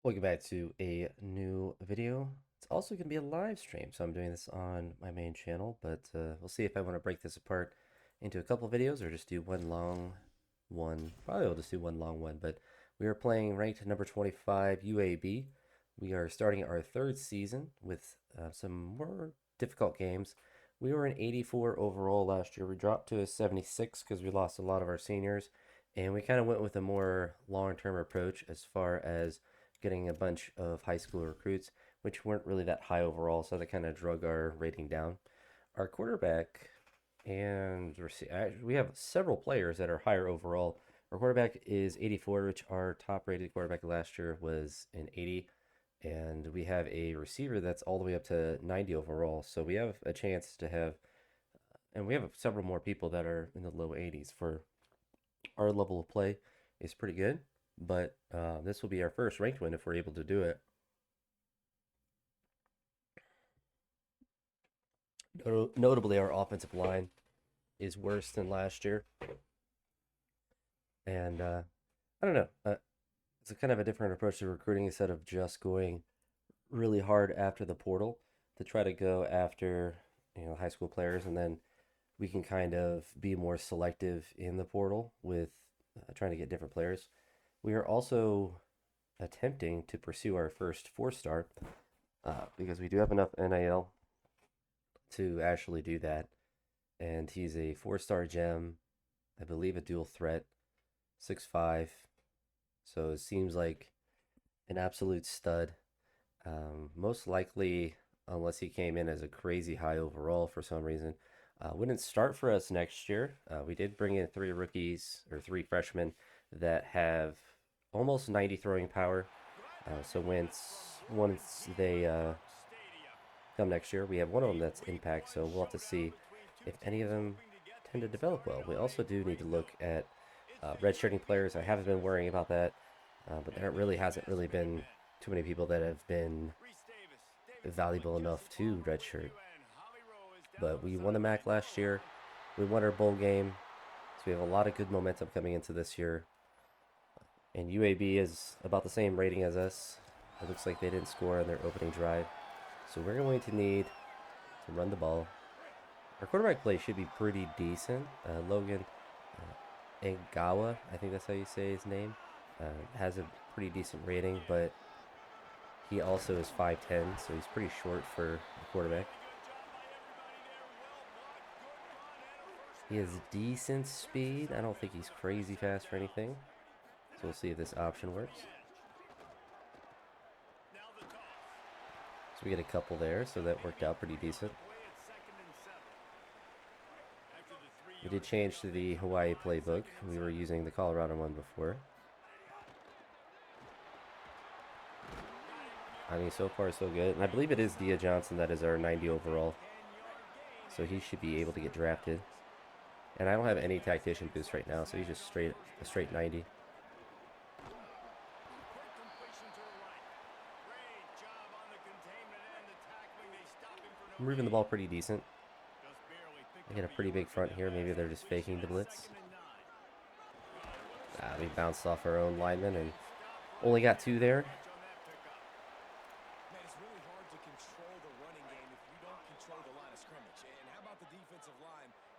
Welcome back to a new video. It's also going to be a live stream, so I'm doing this on my main channel, but we'll see if I want to break this apart into a couple videos or just do one long one. Probably I'll just do one long one, but we are playing ranked number 25 UAB. We are starting our third season with some more difficult games. We were an 84 overall last year. We dropped to a 76 because we lost a lot of our seniors, and we kind of went with a more long-term approach as far as getting a bunch of high school recruits, which weren't really that high overall, so that kind of drug our rating down. Our quarterback and we have several players that are higher overall. Our quarterback is 84, which our top rated quarterback last year was an 80. And we have a receiver that's all the way up to 90 overall. So we have a chance to have, and we have several more people that are in the low 80s for our level of play is pretty good. But this will be our first ranked win if we're able to do it. Notably, our offensive line is worse than last year. And I don't know. It's a kind of a different approach to recruiting instead of just going really hard after the portal to try to go after high school players, and then we can kind of be more selective in the portal with trying to get different players. We are also attempting to pursue our first four-star because we do have enough NIL to actually do that. And he's a four-star gem, I believe a dual threat, 6'5". So it seems like an absolute stud. Most likely, unless he came in as a crazy high overall for some reason, wouldn't start for us next year. We did bring in three rookies or three freshmen that have almost 90 throwing power. So once they come next year, we have one of them that's impact. So we'll have to see if any of them tend to develop well. We also do need to look at redshirting players. I haven't been worrying about that, but there really hasn't really been too many people that have been valuable enough to redshirt. But we won the MAC last year. We won our bowl game. So we have a lot of good momentum coming into this year. And UAB is about the same rating as us. It looks like they didn't score on their opening drive. So we're going to need to run the ball. Our quarterback play should be pretty decent. Logan Ngawa, I think that's how you say his name, has a pretty decent rating, but he also is 5'10", so he's pretty short for a quarterback. He has decent speed. I don't think he's crazy fast or anything. So we'll see if this option works. So we get a couple there, so that worked out pretty decent. We did change to the Hawaii playbook. We were using the Colorado one before. I mean, so far so good. And I believe it is Dia Johnson that is our 90 overall. So he should be able to get drafted. And I don't have any tactician boost right now, so he's just a straight 90. I'm moving the ball pretty decent. I get a pretty big front here. Maybe they're just faking the blitz. We bounced off our own lineman and only got two there.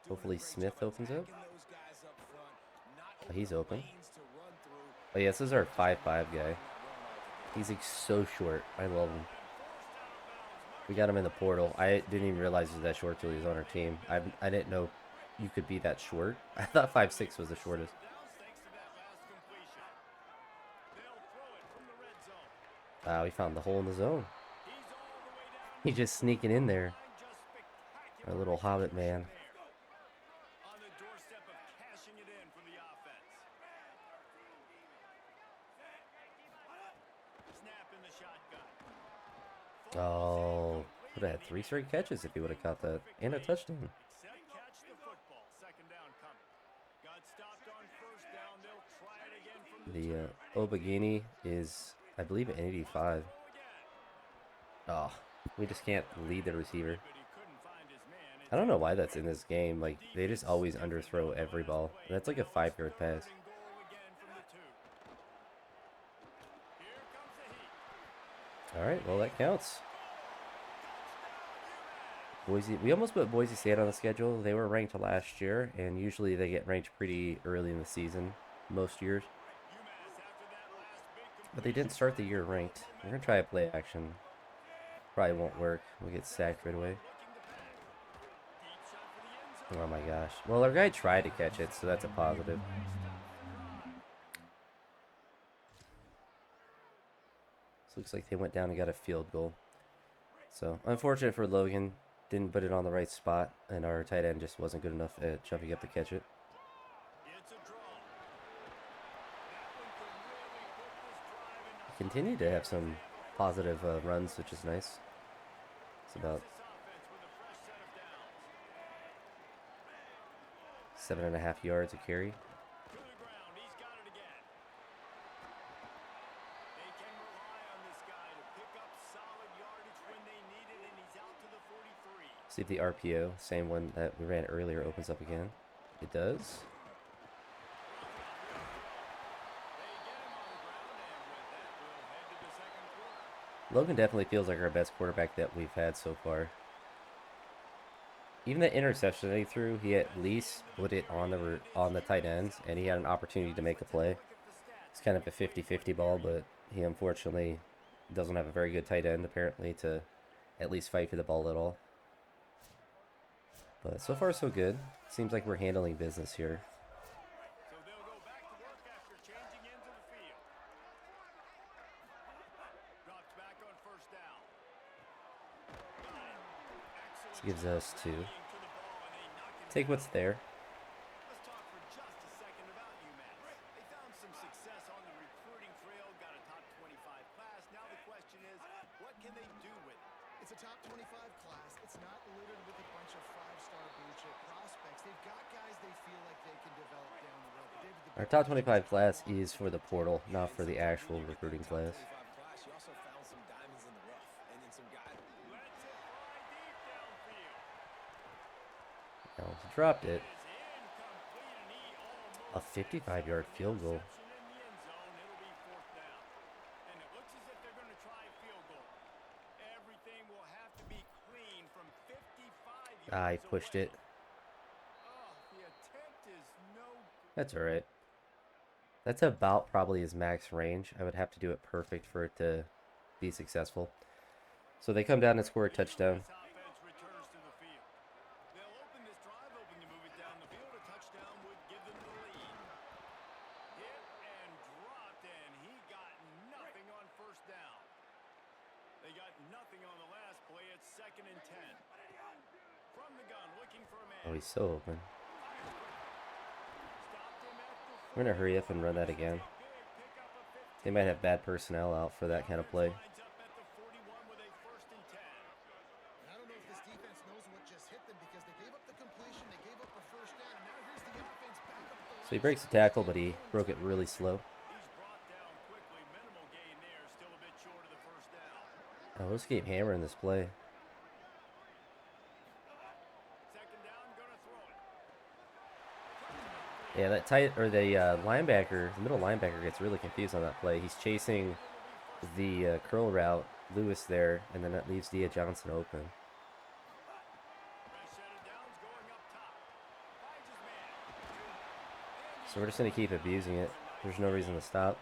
Hopefully Smith opens up. Oh, he's open. Oh yeah, this is our 5'5" guy. He's like so short. I love him. We got him in the portal. I didn't even realize he was that short till he was on our team. I didn't know you could be that short. I thought 5'6" was the shortest. We found the hole in the zone. He's just sneaking in there. Our little hobbit man. Oh, would have had 3 straight catches if he would have caught that. And a touchdown. The Obagini is, I believe, an 85. Oh, we just can't lead the receiver. I don't know why that's in this game. Like, they just always underthrow every ball. That's like a 5-yard pass. All right, well, that counts. Boise, we almost put Boise State on the schedule. They were ranked last year, and usually they get ranked pretty early in the season, most years. But they didn't start the year ranked. We're going to try a play action. Probably won't work. We'll get sacked right away. Oh my gosh. Well, our guy tried to catch it, so that's a positive. So looks like they went down and got a field goal. So unfortunate for Logan. Didn't put it on the right spot, and our tight end just wasn't good enough at jumping up to catch it. Continue to have some positive runs, which is nice. It's about 7.5 yards a carry. See if the RPO, same one that we ran earlier, opens up again. It does. Logan definitely feels like our best quarterback that we've had so far. Even the interception that he threw, he at least put it on the tight ends, and he had an opportunity to make a play. It's kind of a 50-50 ball, but he unfortunately doesn't have a very good tight end, apparently, to at least fight for the ball at all. But so far, so good. Seems like we're handling business here. This gives us 2. Take what's there. Let's talk for just a second about UMass. They found some success on the recruiting trail, got a top 25 class. Now the question is, what can they do with it? It's a top 25 class. It's not littered with a bunch of 5-star blue chip prospects. They've got guys they feel like they can develop down the road. Our top 25 class is for the portal, not for the actual recruiting class. You also found some diamonds in the rough, and then some guys. No, dropped it. A 55-yard field goal. I pushed it. That's alright. That's about probably his max range. I would have to do it perfect for it to be successful. So they come down and score a touchdown. They got nothing on the last play. It's 2nd and 10. From the gun, looking for a man. Oh, he's so open. We're going to hurry up and run that again. They might have bad personnel out for that kind of play. So he breaks the tackle, but he broke it really slow. Oh, let's keep hammering this play. Yeah, that tight, or the linebacker, the middle linebacker gets really confused on that play. He's chasing the curl route, Lewis there, and then that leaves Dia Johnson open. So we're just going to keep abusing it. There's no reason to stop.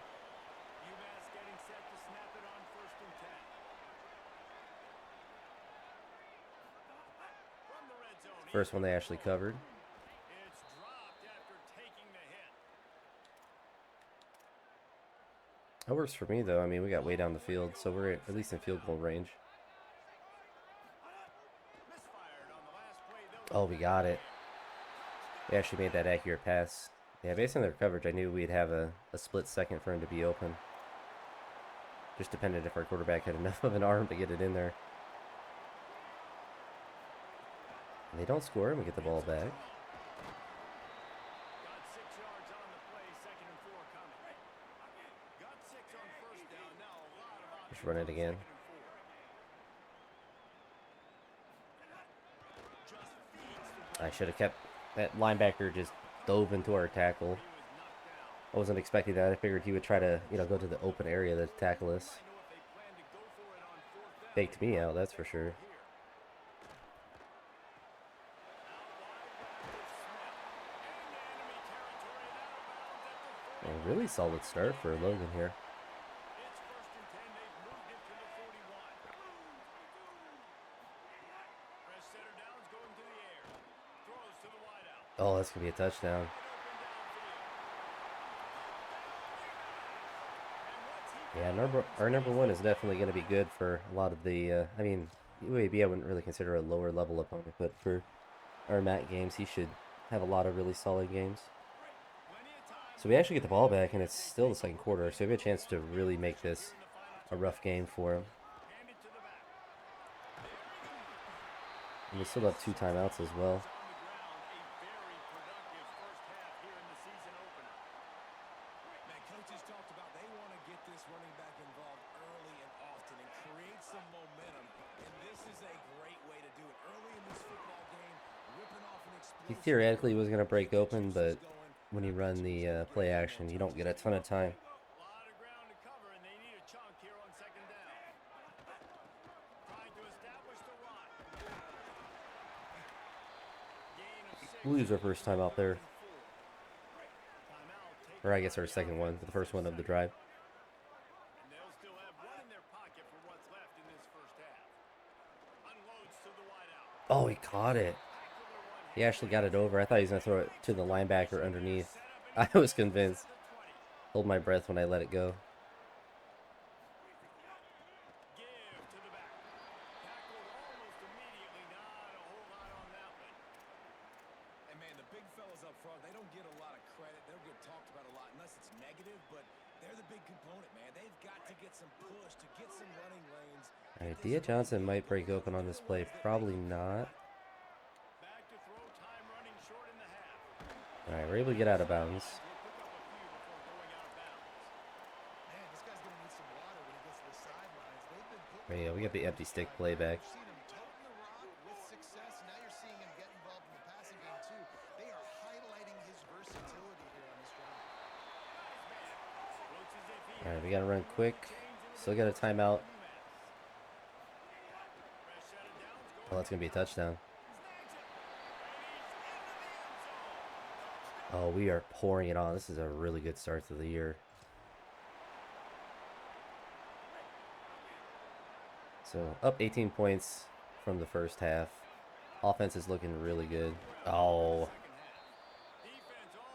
First one they actually covered. That works for me, though. I mean, we got way down the field, so we're at least in field goal range. Oh, we got it. They actually made that accurate pass. Yeah, based on their coverage, I knew we'd have a split second for him to be open. Just depended if our quarterback had enough of an arm to get it in there. And they don't score, and we get the ball back. Just run it again. I should have kept that linebacker just dove into our tackle. I wasn't expecting that. I figured he would try to, go to the open area to tackle us. Faked me out, that's for sure. A really solid start for Logan here. It's first and 10. They've moved it to the 41. Fresh setter down's going to the air. Throws to the wideout. Oh, that's going to be a touchdown. Yeah, our number one is definitely going to be good for a lot of the, I mean, UAB I wouldn't really consider a lower level opponent, but for our MAC games, he should have a lot of really solid games. So we actually get the ball back, and it's still the second quarter, so we have a chance to really make this a rough game for him. And we still have 2 timeouts as well. Coaches talked about they want to get this running back involved early and often and create some momentum. And this is a great way to do it. Early in this football game, ripping off an He explosive theoretically was going to break open, but when you run the play action, you don't get a ton of time. A lot of ground to cover, and they need a chunk here on second down. Trying to establish the run. Gain of 6. We'll lose our first time out there. Or I guess our second one, the first one of the drive. And they'll still have one in their pocket for what's left in this first half. Unloads to the wideout. Oh, he caught it. He actually got it over. I thought he was going to throw it to the linebacker underneath. I was convinced. Hold my breath when I let it go. Give to the back. Tackled almost immediately. Not a whole lot on that one. And man, the big fellas up front, they don't get a lot of credit. They'll get talked about a lot unless it's negative, but they're the big component, man. They've got to get some push to get some running lanes. All right, Dia Johnson might break open on this play. Probably not. Back to throw, time running short in the half. All right, we're able to get out of bounds. We'll pick up a few before going out of bounds. Man, this guy's going to need some water when he gets to the sidelines. They've been putting Oh, yeah, we got the empty stick play back. You've seen him toting the rock with success. Now you're seeing him get involved in the passing game, too. They are highlighting his versatility here on this drive. Looks as if he All right, we got to run quick. Still got a timeout. fresh set of downs going. Oh, that's going to be a touchdown. Oh, we are pouring it on. This is a really good start to the year. So, up 18 points from the first half. Offense is looking really good. Oh,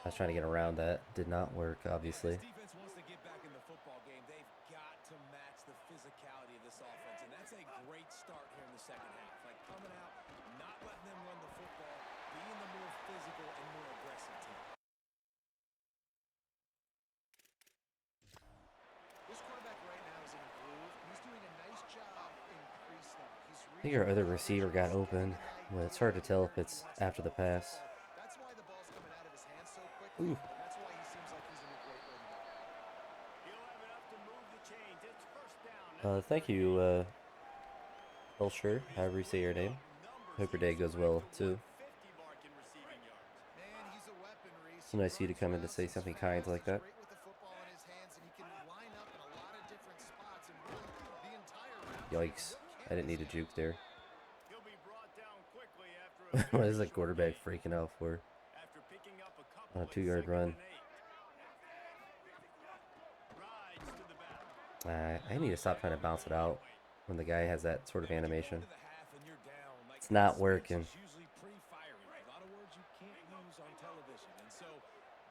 I was trying to get around that. Did not work, obviously. This defense wants to get back in the football game. They've got to match the physicality of this offense, and that's a great start here in the second half. Like coming out, not letting them run the football, being the more physical and more aggressive team. This quarterback right now is in a groove. He's doing a nice job in pre-snap. I think our other receiver got open, but it's hard to tell if it's after the pass. That's why the ball's coming out of his hands so quickly. Ooh. That's why he seems like he's in a great rhythm. He'll have enough to move the chains. It's first down. Thank you, Ulsher, however you say your name. Hope your day goes well, too. 50 mark in receiving yards. Man, he's a weapon, Reese. It's nice of you to come in to say something kind like that. Great with the football in his hands, and he can line up in a lot of different spots, and really the entire route. Yikes. I didn't need a juke there. He'll be brought down quickly after a What is that quarterback freaking out for? after picking up a couple On a 2-yard run. Rides to the back. I need to stop trying to bounce it out when the guy has that sort of animation. To the half and you're down. Like, It's not this working. is usually pretty fiery. A lot of words you can't use on television. And so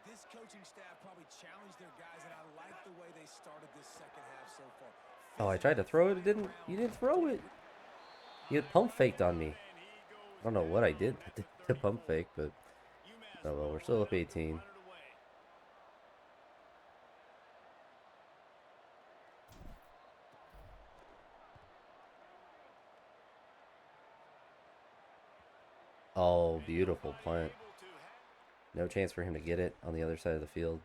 this coaching staff probably challenged their guys, and I like the way they started this second half so far. Oh, I tried to throw it. You didn't throw it. You had pump faked on me. I don't know what I did to pump fake, but oh well, we're still up 18. Oh, beautiful punt. No chance for him to get it on the other side of the field.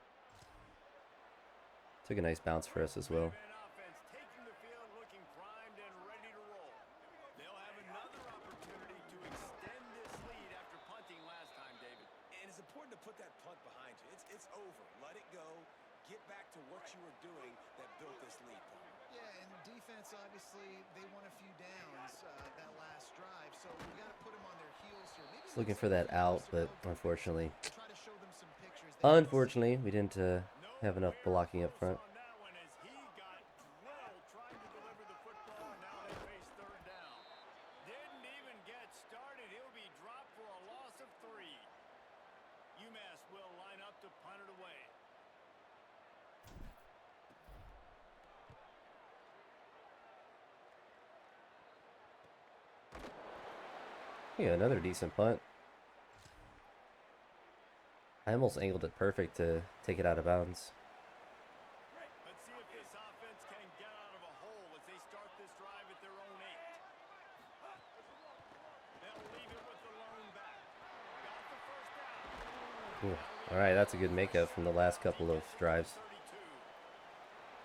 Took a nice bounce for us as well. Offense taking the field, looking primed and ready to roll. They'll have another opportunity to extend this lead after punting last time, David. And it's important to put that punt behind you. It's over. Let it go. Get back to what you were doing that built this lead. Yeah, and defense obviously, they won a few downs that last drive, so we got to put them on their heels here. Maybe Just looking let's for take a that few out, closer but look unfortunately, defensively and try to show them some pictures they haven't seen. we didn't have enough Nowhere blocking up close front. on that one as he got drilled trying to deliver the football, and now they face third down. Didn't even get started. He'll be dropped for a loss of 3. UMass will line up to punt it away. Yeah, another decent punt. I almost angled it perfect to take it out of bounds. Let's see if this offense can get out of a hole as they start this drive at their own 8. They'll leave it with the lone back. Got the first down. Ooh. All right, that's a good makeup from the last couple of drives.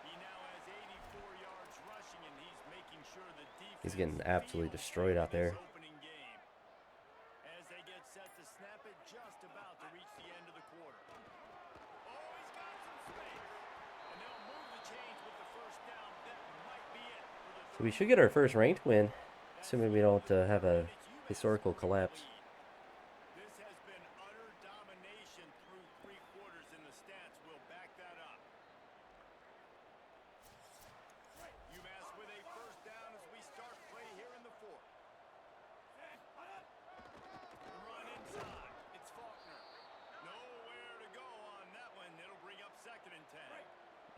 He now has 84 yards rushing, and he's making sure the He's defense getting absolutely feels destroyed good out in this there. opening game. As they get set to snap it, just about to reach the end of the quarter. Oh, he's got some space. And they'll move the chains with the first down. That might be it for the So we third should get our quarter. first ranked win, As assuming we late don't in the have third, a and it's UMass historical with the collapse. lead. This has been utter domination through 3 quarters, and the stats will back that up. UMass with a first down as we start play here in the 4th. Run inside. It's Faulkner. Nowhere to go on that one. It'll bring up 2nd and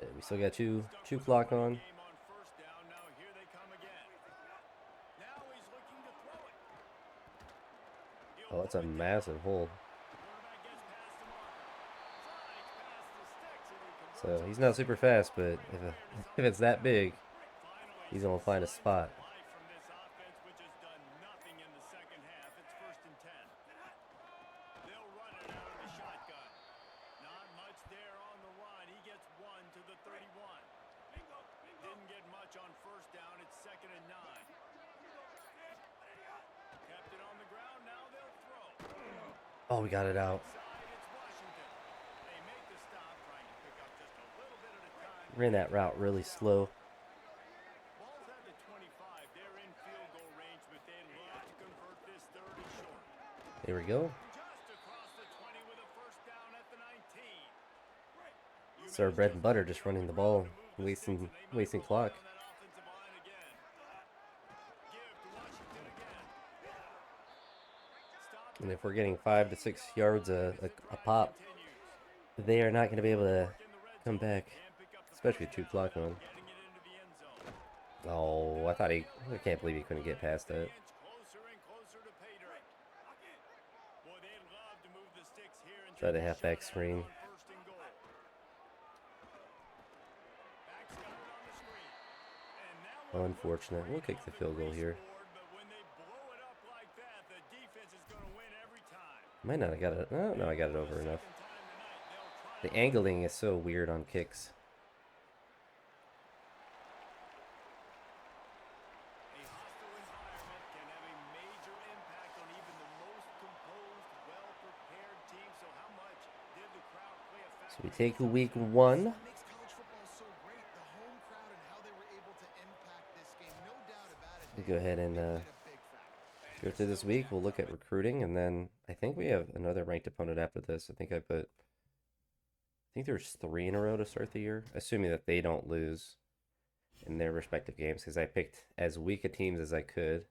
10. We still got two Stuck with a clock running on. game on first down. Now here they come again. Now he's looking to throw it. He'll Oh, that's move a it down. massive hole. Quarterback gets past the marker. Slides past the sticks, and he converts So on he's the not super 2nd fast, down. but Brandon Laird is if on the it's that ground. big, Finally, he's some gonna find a signs of spot. life from this offense, which has done nothing in the second half. It's 1st and 10. They'll run it out of the shotgun. Not much there on the run. He gets 1 to the 31. Didn't get much on first down. It's 2nd and 9. Kept it on the ground. Now they'll throw. Oh, we got it out. Inside, it's Washington. They make the stop, trying to pick up just a little bit at a time. Ran that route really slow. Ball's at the 25. They're in field goal range, but they'd love to convert this 3rd and short. There we go. Just across the 20 with a first down at the 19. It's our bread and butter, just running the ball, wasting clock. And if we're getting 5 to 6 yards a pop, they are not going to be able to come back, especially with 2 clock on. Oh, I can't believe he couldn't get past that. Try the halfback screen. Unfortunate. We'll kick the field goal here. Might not have got it. Oh, no, I got it over enough. The angling is so weird on kicks. A hostile environment can have a major impact on even the most composed, well-prepared team. So how much did the crowd play a factor? So we take week 1. What makes college football so great? The home crowd and how they were able to impact this game. No doubt about it. We'll go ahead and They played a big factor. go through this week. We'll look at recruiting, and then I think we have another ranked opponent after this. I think there's 3 in a row to start the year, assuming that they don't lose in their respective games, because I picked as weak a teams as I could.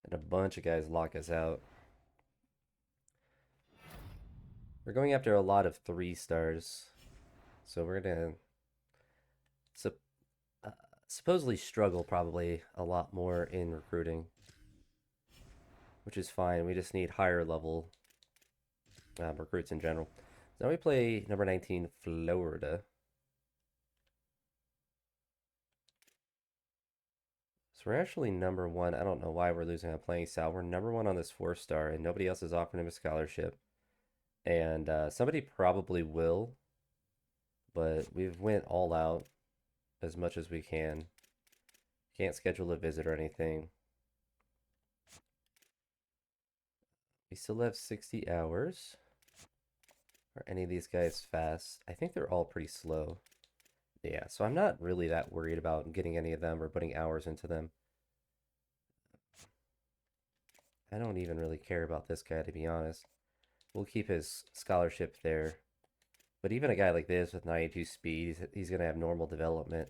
And a bunch of guys lock us out. We're going after a lot of 3 stars. So we're going to supposedly struggle probably a lot more in recruiting, which is fine. We just need higher level recruits in general. So now we play number 19, Florida. So we're actually number 1. I don't know why we're losing on playing style. We're number 1 on this 4-star, and nobody else is offering him a scholarship. And somebody probably will, but we've went all out as much as we can. Can't schedule a visit or anything. We still have 60 hours. Are any of these guys fast? I think they're all pretty slow. Yeah, so I'm not really that worried about getting any of them or putting hours into them. I don't even really care about this guy, to be honest. We'll keep his scholarship there. But even a guy like this with 92 speed, he's going to have normal development.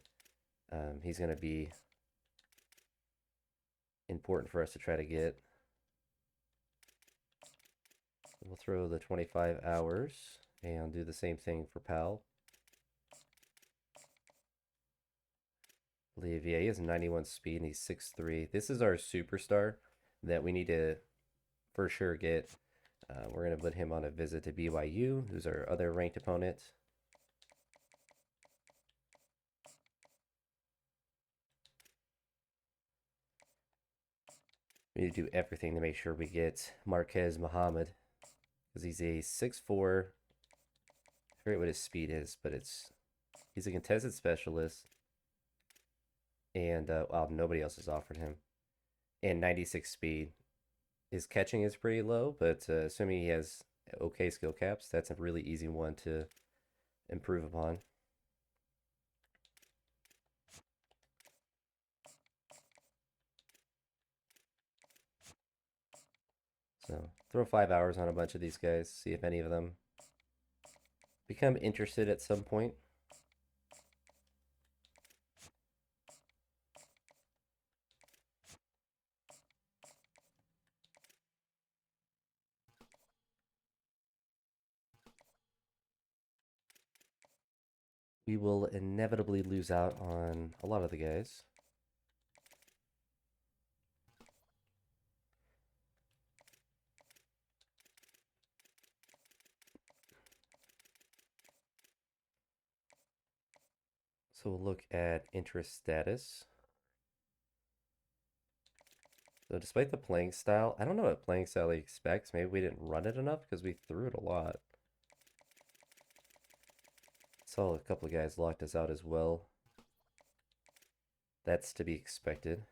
He's going to be important for us to try to get. We'll throw the 25 hours and do the same thing for Pal. Olivier, he has 91 speed and he's 6'3". This is our superstar that we need to for sure get. We're going to put him on a visit to BYU, who's our other ranked opponent. We need to do everything to make sure we get Marquez Muhammad, because he's a 6'4". I forget what his speed is, but he's a contested specialist, and wow, nobody else has offered him. And 96 speed. His catching is pretty low, but assuming he has okay skill caps, that's a really easy one to improve upon. So throw 5 hours on a bunch of these guys, see if any of them become interested at some point. We will inevitably lose out on a lot of the guys. So we'll look at interest status. So despite the playing style, I don't know what playing style he expects. Maybe we didn't run it enough because we threw it a lot. Saw a couple of guys locked us out as well. That's to be expected.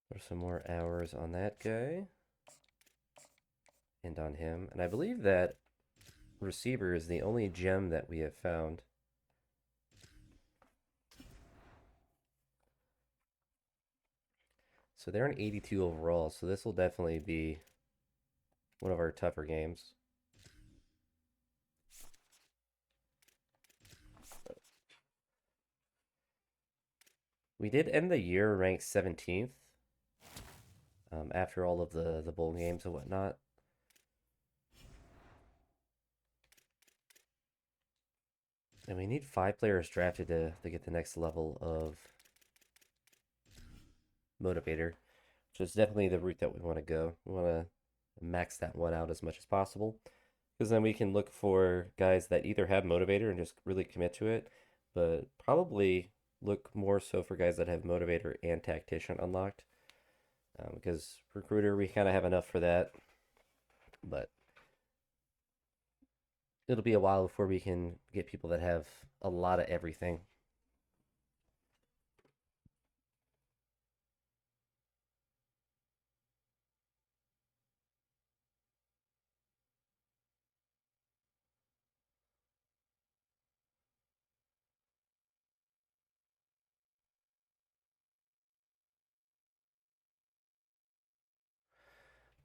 There's some more hours on that guy. And on him. And I believe that receiver is the only gem that we have found. So they're an 82 overall, so this will definitely be one of our tougher games. We did end the year ranked 17th after all of the bowl games and whatnot. And we need 5 players drafted to get the next level of motivator, which is definitely the route that we want to go. We want to max that one out as much as possible, because then we can look for guys that either have motivator and just really commit to it, but probably look more so for guys that have motivator and tactician unlocked, because recruiter we kind of have enough for that, but it'll be a while before we can get people that have a lot of everything.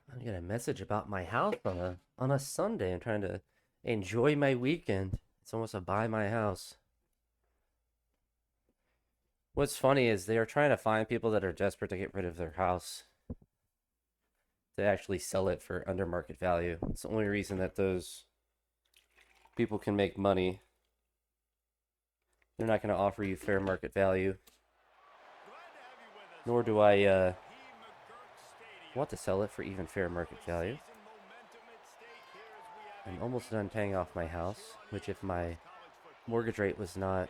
I get a message about my house on a Sunday. I'm trying to enjoy my weekend. It's almost a buy my house. What's funny is they are trying to find people that are desperate to get rid of their house to actually sell it for under market value. It's the only reason that those people can make money. They're not going to offer you fair market value. Nor do I want to sell it for even fair market value. I'm almost done paying off my house, which if my mortgage rate was not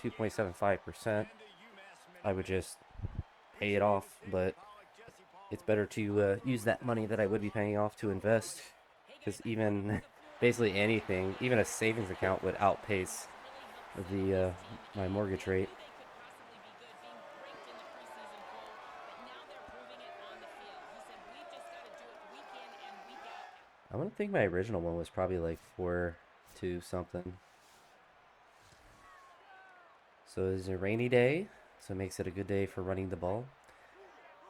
2.75%, I would just pay it off, but it's better to use that money that I would be paying off to invest, because even basically anything, even a savings account would outpace the my mortgage rate. I want to think my original one was probably like 4-2 something. So it's a rainy day, so it makes it a good day for running the ball.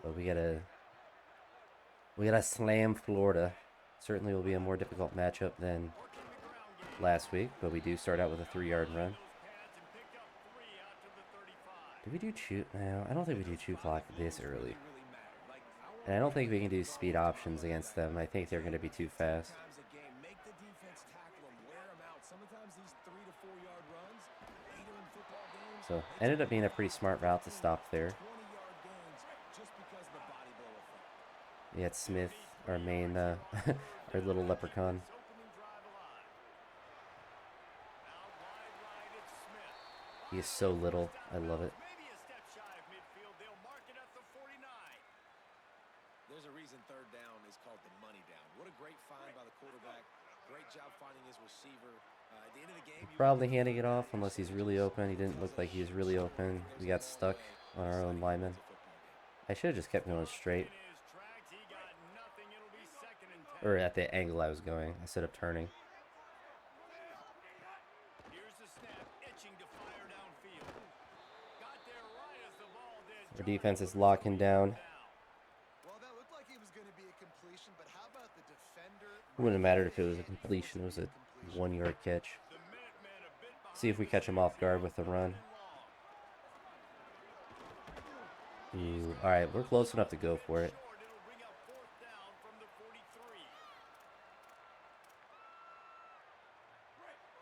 But we gotta slam Florida. Certainly will be a more difficult matchup than last week, but we do start out with a 3-yard run. Do we do chew? No, I don't think we do chew clock this early. And I don't think we can do speed options against them. I think they're going to be too fast. So ended up being a pretty smart route to stop there. We had Smith, our main, our little leprechaun. He is so little. I love it. There's a reason third down is called the money down. What a great find by the quarterback. Great job finding his receiver. At the end of the game, Probably handing it off unless he's really open. He didn't look like he was really open. We got stuck on our own lineman. I should have just kept going straight. Or at the angle I was going instead of turning. Our defense is locking down. It wouldn't have mattered if it was a completion. It was a 1-yard catch. See if we catch him off guard with the run. Ooh, all right, we're close enough to go for it.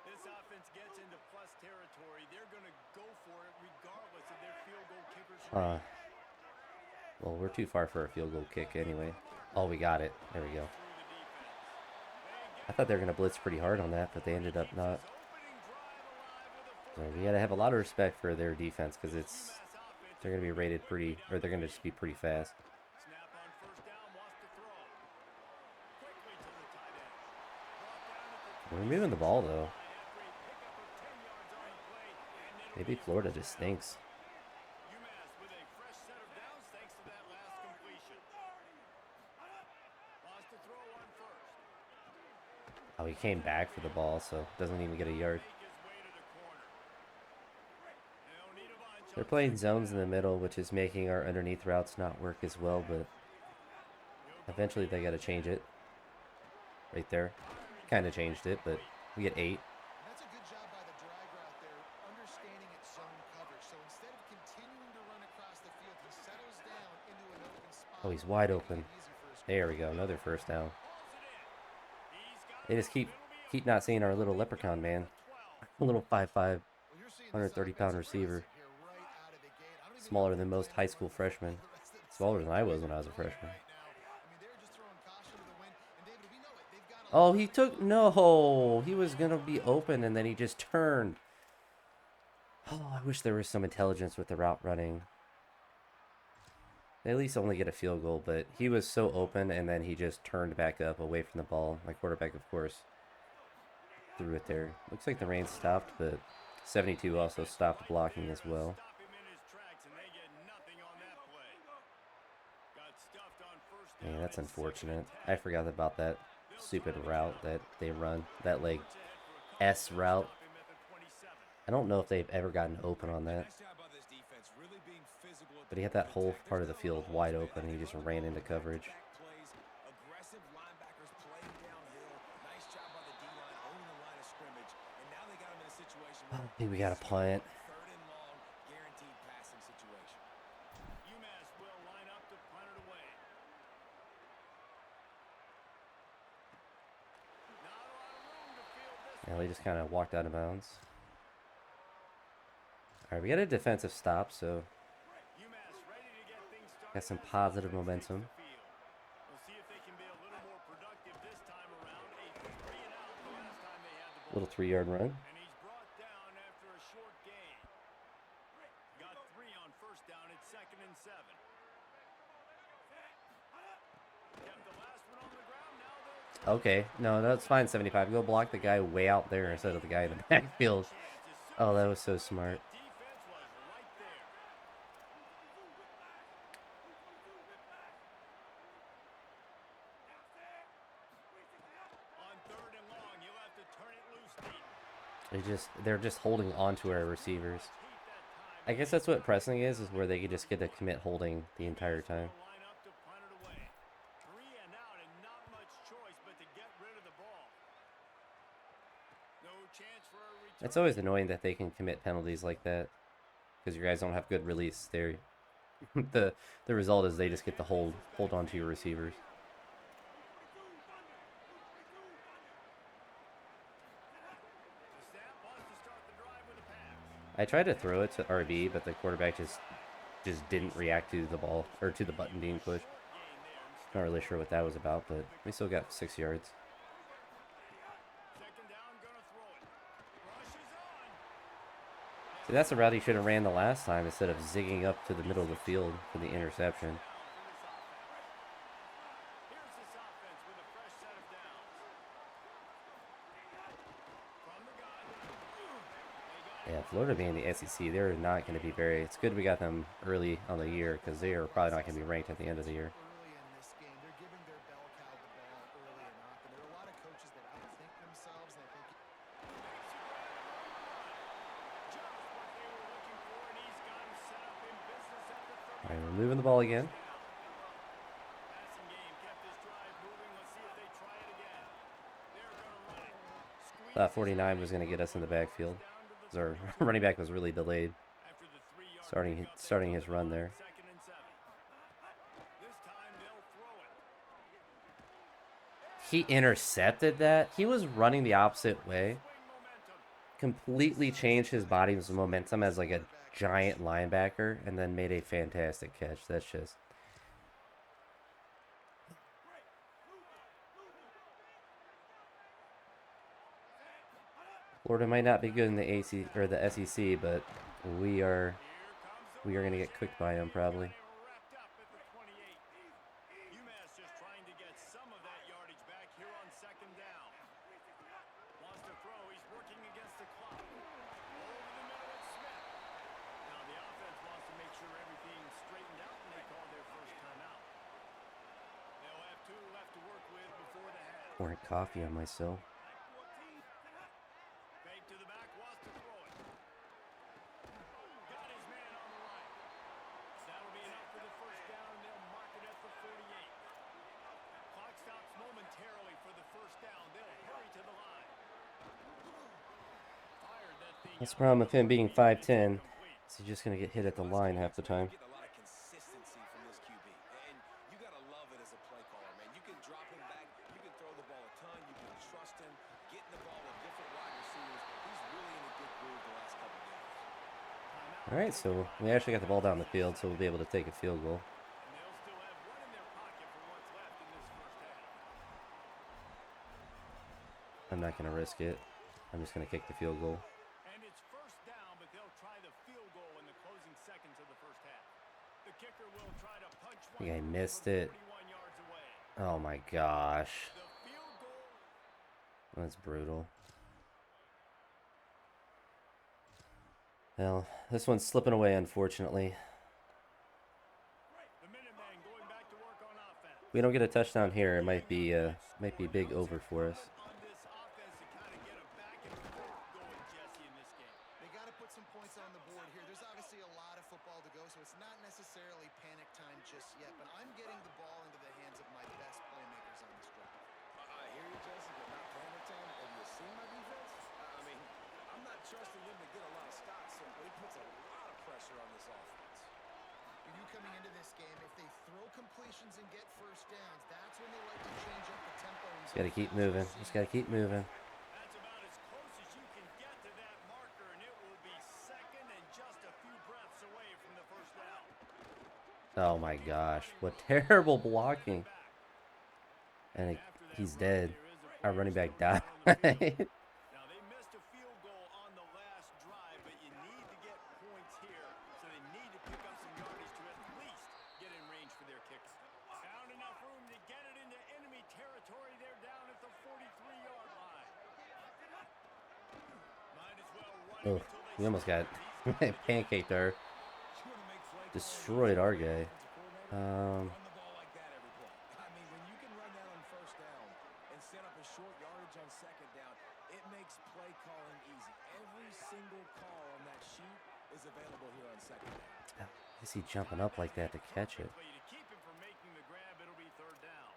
This offense gets into plus territory. They're going to go for it regardless of their field goal kicker's Well, we're too far for a field goal kick anyway. Oh, we got it. There we go. I thought they were going to blitz pretty hard on that, but they ended up not. So we got to have a lot of respect for their defense because they're going to be rated pretty, or they're going to just be pretty fast. We're moving the ball though. Maybe Florida just stinks. UMass with a fresh set of downs thanks to that last completion. Lost the throw on first. Oh, he came back for the ball, so doesn't even get a yard. They're playing zones in the middle, which is making our underneath routes not work as well, but eventually they got to change it. Right there. Kind of changed it, but we get 8. That's a good job by the drag route there, understanding its zone coverage. So instead of continuing to run across the field, he settles down into an open spot. Oh, he's wide open. There we go. Another first down. They just keep not seeing our little leprechaun man. A little 5'5", 130-pound receiver. Smaller than most high school freshmen. Smaller than I was when I was a freshman. Oh, he took... No! He was going to be open, and then he just turned. Oh, I wish there was some intelligence with the route running. They at least only get a field goal, but he was so open, and then he just turned back up away from the ball. My quarterback, of course, threw it there. Looks like the rain stopped, but 72 also stopped blocking as well. Man, that's unfortunate. I forgot about that stupid route that they run. That, like, S route. I don't know if they've ever gotten open on that. But he had that whole part of the field wide open, and he just ran into coverage. I think we got a punt. Yeah, they just kind of walked out of bounds. All right, we got a defensive stop, so got some positive momentum. Little 3-yard run. Okay, no, that's fine. 75. Go block the guy way out there instead of the guy in the backfield. Chance as soon Oh, as that he was so threw it, smart. the defense was right there. On third and long, you'll have to turn it loose deep. They're just holding on to our receivers. Lost heat that time, I but guess they that's what got it. pressing is where they could just get to commit holding the entire UMass time. will line up to punt it away. 3 and out and not much choice but to get rid of the ball. No chance for a It's return. always annoying that they can commit penalties like that because your guys don't have good release. There, the result is they just get to hold on to your receivers. The snap wants to start the drive with a pass. I tried to throw it to RB, but the quarterback just didn't react to the ball or to the Maybe button a being pushed. short gain there and Not start really the sure what drive that with was a about, couple but of we still got 6 yards. Second down, gonna throw it. Rush is on. See, that's the route he should have ran the last time instead of zigging up to the middle of the field for the First interception. down for this offense. Here's this offense with a fresh set of downs. From the gun. They got him Yeah, Florida close being on the the SEC, tackle. they're not going to be very. It's good we got them early on the year because they are probably not going to be ranked at the end of the year. Early in this game, they're giving their bell cow the ball early and often. There are a lot of coaches that outthink themselves, and I think Makes a grab on the run. Just what they were looking for, and he's got him set up in business at the All right, 35. we're moving the ball First again. down. Passing game kept this drive moving. Let's see if they try it again. They're going to run it. Thought Squeezes it 49 was right going to get through us in for the the first backfield. down to the 32. Our running back was really delayed, After the 3-yard starting pickup, they starting come his to the run line, there. 2nd and 7. This time they'll throw it. He intercepted that. He was running the opposite way. Swing momentum. Completely changed his body's momentum as like a quarterback coach. giant linebacker and then made a fantastic catch. That's just Florida might not be good in the AC or the SEC, but we are Here comes the we are going to rush, get cooked and by them they've got probably. him wrapped up at the 28. UMass just trying to get some of that yardage back here on 2nd down. Wants to throw. He's working against the clock. Over the middle, it's Smith. Now the offense wants to make sure everything's straightened out, and they call their first timeout. They'll have 2 left to work with before the half. Pouring coffee on myself. Fake to the back, wants to throw it. Got his man on the right. That'll be enough for the first down, and they'll mark it at the 48. Clock stops momentarily for the first down. They'll hurry to the line. Fired that thing That's the out problem to with the him being 30, and it's 5'10". incomplete. He's just going to get hit at the Last line couple half weeks, the man, time. you're getting a lot of consistency from this QB. And you got to love it as a play caller, man. You can drop him back. You can throw the ball a ton. You can trust him. Getting the ball with different wide receivers. He's really in a good groove the last couple games. All right, so we actually got the ball down the field, so we'll be able to take a field goal. And they'll still have 1 in their pocket for what's left in this first half. I'm not going to risk it. I'm just going to kick the field goal. And it's first down, but they'll try the field goal in the closing seconds of the first half. The kicker will try to punch I one think I through missed from it. 41 yards away. Oh my gosh. The field goal. That's brutal. Well, this one's slipping away, unfortunately. The Minutemen going back to work on offense. If we don't get a touchdown here, it might be big over for us. On this offense to kind of get a back and forth going, Jesse, in this game. They got to put some points on the board here. There's obviously a lot of football to go, so it's not necessarily panic time just yet, but I'm getting the ball into the hands of my best playmakers on this drive. I hear you, Jesse, but not panic time. Have you seen my defense? I mean, I'm not trusting them to get a lot of stops, so it puts a lot of pressure on this offense. You knew coming into this game, if they throw completions and get first downs, that's when they like to change up the tempo. Just got to keep moving. Just got to keep moving. That's about as close as you can get to that marker, and it will be 2nd and just a few breaths away from the first down. Oh my gosh. What terrible blocking. And he's dead. Our running back died. Now, they missed a field goal on the last drive, but you need to get points here, so they need to pick up some yardage to at least get in range for their kicker. Found enough room to get it into enemy territory. They're down at Oh, we almost got pancaked there. You want to make play calling Destroyed easy our for your guy. offensive coordinator? Um, Run the ball like that every play. I mean, when you can run that on first down and set up a short yardage on second down, it makes play calling easy. Every single call on that sheet is available here on second down. is he jumping up like that to catch it? To keep him from making the grab, it'll be third down.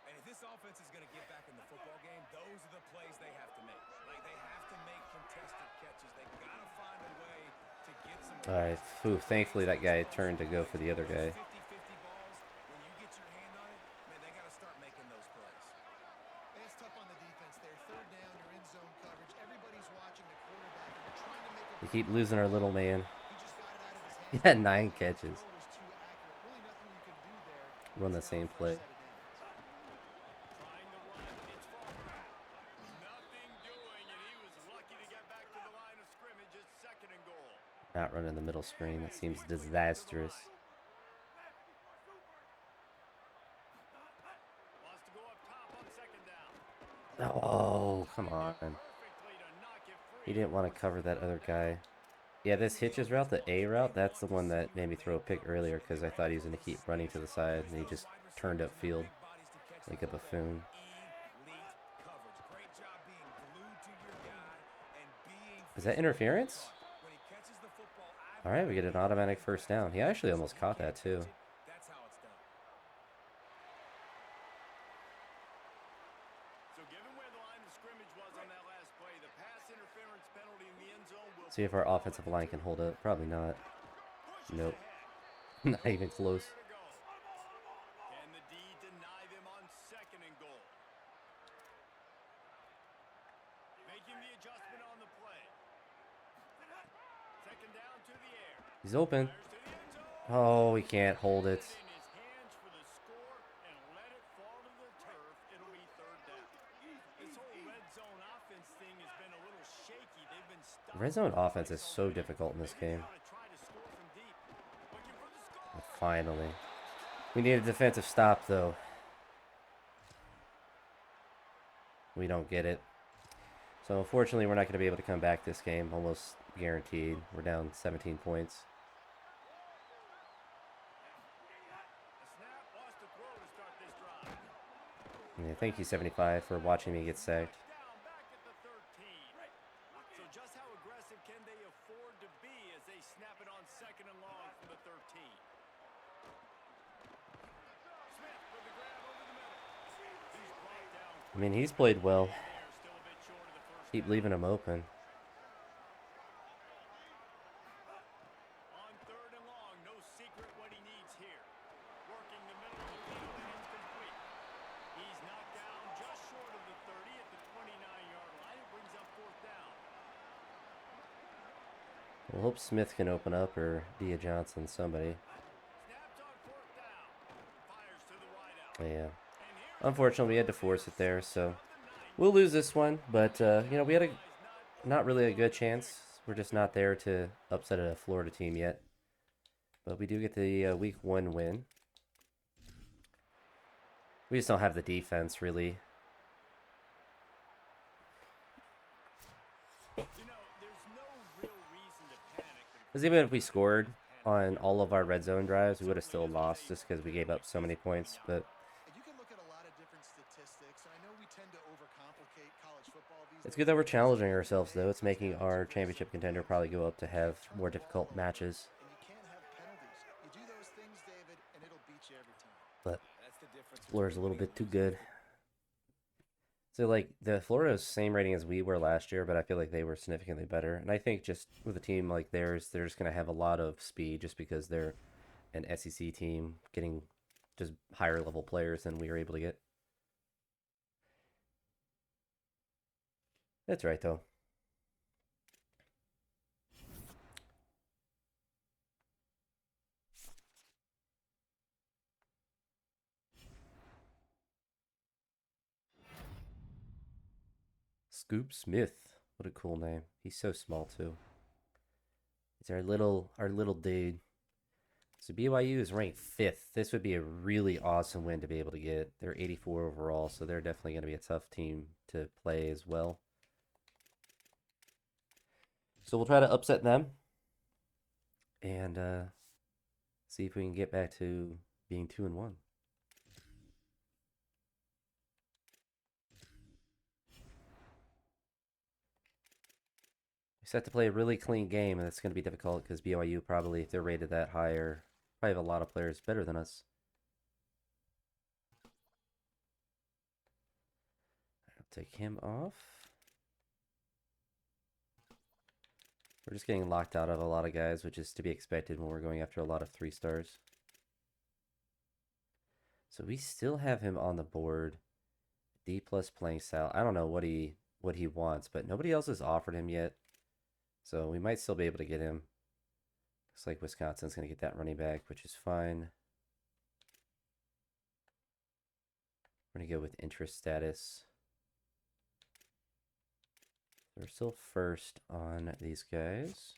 And if this offense is going to get back in the football game, those are the plays they have to make. Like, they have to make contested catches. They got to find a way to get some All right. points. Phew, thankfully, that guy turned to go for the other Those guy. 50-50 balls, when you get your hand on it, man, they got to start making those plays. It's tough on the defense there. Third down, you're in zone coverage. Everybody's watching the quarterback, and you're trying to make a We play keep on losing our third little down. man. He just got it out of his He hands. had Quickly. 9 His catches. throw was too accurate. Really nothing you could do there. Run It's the now a same fresh play. set of downs. Trying to run, it's far. Nothing doing, and he was lucky to get back to the line of scrimmage. It's second and goal. Not running the middle screen. That seems disastrous. Wants to go up top on second down. Oh, come on. Perfectly to knock it He free. didn't want to cover that other guy. Yeah, this hitches route, the A route, that's the one that made me throw a pick earlier because I thought he was going to keep running to the side and he just turned upfield like a buffoon. Elite coverage. Great job being glued to your guy and being Is that physical. interference? When he catches the football, All right, we get an automatic first down. He actually almost caught that too. that's how it's done. So given where the line of scrimmage was on that last play, the pass interference penalty in the end zone will See if our offensive line can hold up. Probably not. Nope. Not even close. Can the D deny them on second and goal? Making the adjustment on the play. Second down to the air. He's open. Fires to the end zone. Oh, we can't hold it. In his hands for the score and let it fall to the turf. It'll be third down. This whole red zone offense thing has been a little shaky. They've been stuck. Red zone offense is so difficult in this game. Finally. We need a defensive stop, though. We don't get it. So, unfortunately, we're not going to be able to come back this game. Almost guaranteed. We're down 17 points. Yeah, thank you, 75, for watching me get sacked. So just how aggressive can they afford to be as they snap it on second and long from the 13? Smith with the grab over the middle. He's brought down. I mean, he's played well. Still a bit short of the first Keep down. leaving him open. On third and long, no secret what he needs here. Working the middle of the field and it's complete. He's knocked down just short of the 30 at the 29-yard line. It brings up fourth down. We'll hope Smith can open up or Dia Johnson, somebody. Snapped on fourth down. Fires to the wide out. Yeah. And here Unfortunately, we had to force it there, so we'll lose this one. But, you know, we had not really a good chance. We're just not there to upset a Florida team yet. But we do get the week 1 win. We just don't have the defense, really. You know, there's no real reason to panic. Because even if we scored on all of our red zone drives, we would have still lost just because we gave up so many points. But And you can look at a lot of different statistics. I know we tend to overcomplicate college football these it's days. good that we're challenging ourselves, though. It's making our championship contender probably go up to have more difficult matches. And you can't have penalties. You do those things, David, and it'll beat you every time. But That's the difference. Florida's a little bit too good. So, like, the Florida's same rating as we were last year, but I feel like they were significantly better. And I think just with a team like theirs, they're just going to have a lot of speed just because they're an SEC team getting just higher level players than we were able to get. That's right, though. Scoop Smith. What a cool name. He's so small, too. He's our little dude. So BYU is ranked 5th. This would be a really awesome win to be able to get. They're 84 overall, so they're definitely going to be a tough team to play as well. So we'll try to upset them and see if we can get back to being 2-1. We just have to play a really clean game, and that's going to be difficult because BYU probably, if they're rated that higher, probably have a lot of players better than us. I'll take him off. We're just getting locked out of a lot of guys, which is to be expected when we're going after a lot of 3 stars. So we still have him on the board. D plus playing style. I don't know what he wants, but nobody else has offered him yet. So we might still be able to get him. Looks like Wisconsin's going to get that running back, which is fine. We're going to go with interest status. We're still first on these guys.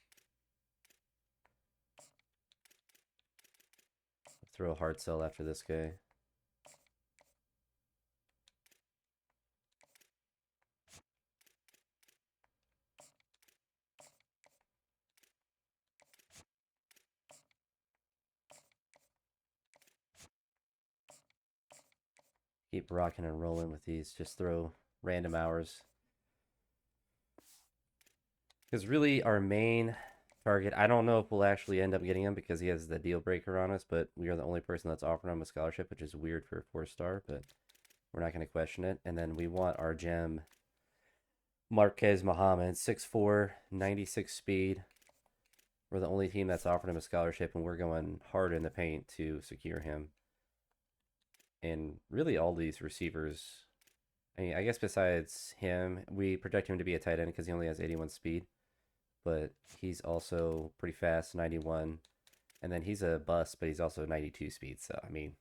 Throw a hard sell after this guy. Keep rocking and rolling with these. Just throw random hours. Because really, our main target, I don't know if we'll actually end up getting him because he has the deal breaker on us, but we are the only person that's offering him a scholarship, which is weird for a 4-star, but we're not going to question it. And then we want our gem, Marquez Muhammad, 6'4", 96 speed. We're the only team that's offering him a scholarship, and we're going hard in the paint to secure him. And really, all these receivers, I mean, I guess besides him, we project him to be a tight end because he only has 81 speed. But he's also pretty fast, 91. And then he's a bust, but he's also 92 speed. So, I mean,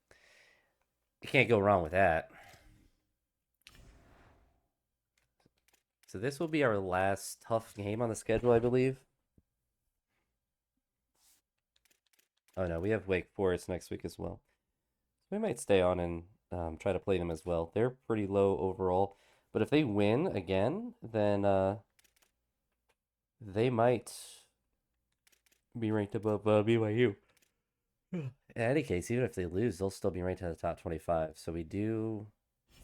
you can't go wrong with that. So this will be our last tough game on the schedule, I believe. Oh, no, we have Wake Forest next week as well. We might stay on and try to play them as well. They're pretty low overall. But if they win again, then they might be ranked above BYU. In any case, even if they lose, they'll still be ranked in the top 25. So we do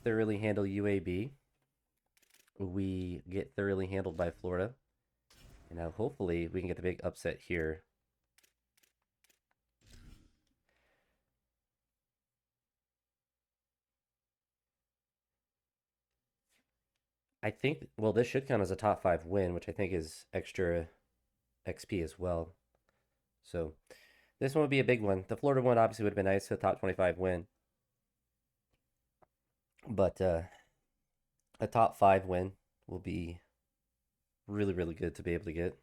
thoroughly handle UAB. We get thoroughly handled by Florida. And now hopefully we can get the big upset here. I think, well, this should count as a top 5 win, which I think is extra XP as well. So this one would be a big one. The Florida one obviously would have been nice, a top 25 win. But a top 5 win will be really, really good to be able to get.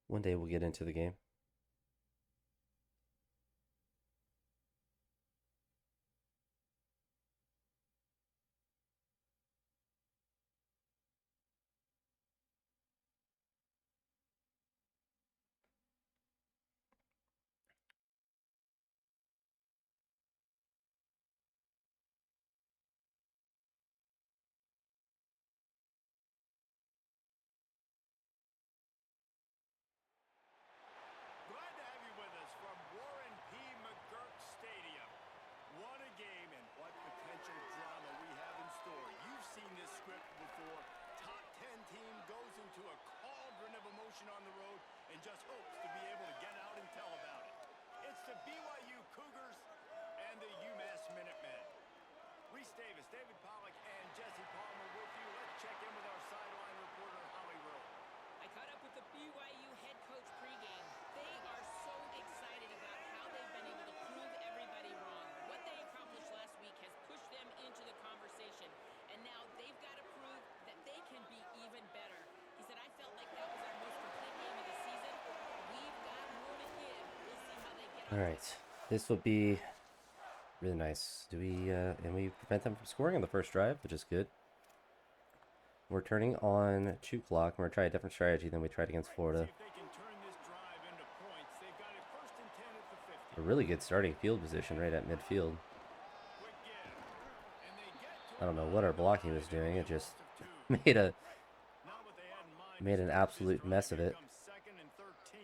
One day we'll get into the game. Glad to have you with us from Warren P. McGurk Stadium. What a game and what potential drama we have in store. You've seen this script before. Top 10 team goes into a cauldron of emotion on the road and just hopes to be able to get out and tell about it. It's the BYU Cougars and the UMass Minutemen. Reese Davis, David Pollack, and Jesse Palmer with you. Let's check in with our sideline reporter, Holly Rowe. I caught up with the BYU head coach pregame. They are so excited about how they've been able to prove everybody wrong. What they accomplished last week has pushed them into the conversation, and now they've got to prove that they can be even better. He said, I felt like that was our most complete game of the season. We've got more to give. We'll see how they get on. All right. This will be really nice. Do we, and we prevent them from scoring on the first drive, which is good. We're turning on 2 clock. We're going to try a different strategy than we tried against Florida. See if they can turn this drive into points. They've got it 1st and 10 at the 50. A really good starting field position right at midfield. Quick give. And they get to I don't know about what our the blocking was 5. doing. It'll It be a just loss of 2. made a Not what they had in mind. made to an start this absolute drive. mess of Here it. comes 2nd and 13.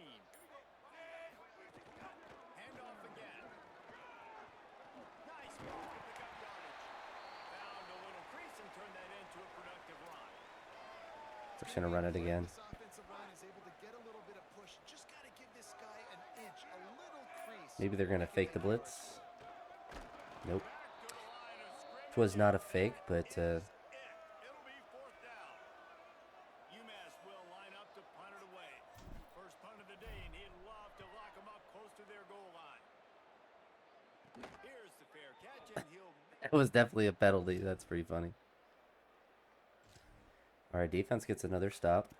Handoff again. Nice ball. Pick up yardage. Found a little crease and turned that into a productive run. They're just going to run it again. This offensive line is able to get a little bit of push. Just got to give this guy an inch, a little crease. Maybe they're going to before he fake the can make a blitz. play. Nope. Back to the line of scrimmage. Which was not a fake, but It'll be 4th down. UMass will line up to punt it away. First punt of the day, and he'd love to lock them up close to their goal line. Here's the fair catch, and he'll... it was definitely a penalty. That's pretty funny. All right, defense gets another stop.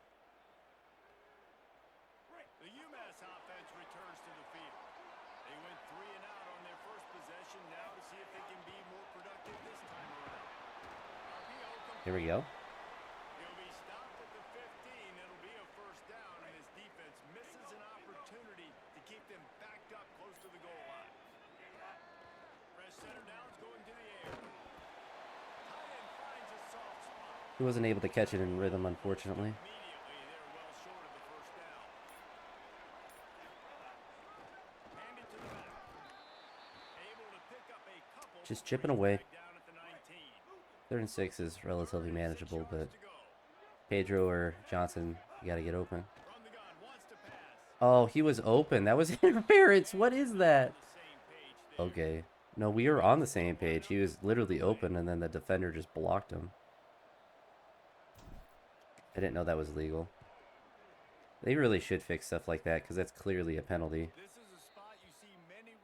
The UMass offense returns to the field. They went 3 and out on their first possession. Now to see if they can be more productive this time around. RPO complete. Here we go. He'll be stopped at the 15. It'll be a 1st down, and his defense misses an opportunity to keep them backed up close to the goal line. Fresh center down's going to the air. Tight end finds a soft spot. He wasn't able to catch it in rhythm, unfortunately. Immediately, they're well short of the 1st down. Hand it to the back. Able to pick up a couple. Just before chipping he's away. back down at the 19. 3rd and 6 is relatively 6 manageable, yards but to go. Pedro or Johnson, you got to get open. From the gun, wants to pass. Oh, he was open. That was interference. What is that? The same page there. Okay. No, we were on the same page. He was literally open, and then the defender just blocked him. I didn't know that was legal. They really should fix stuff like that, because that's clearly a penalty. This is a spot you see many.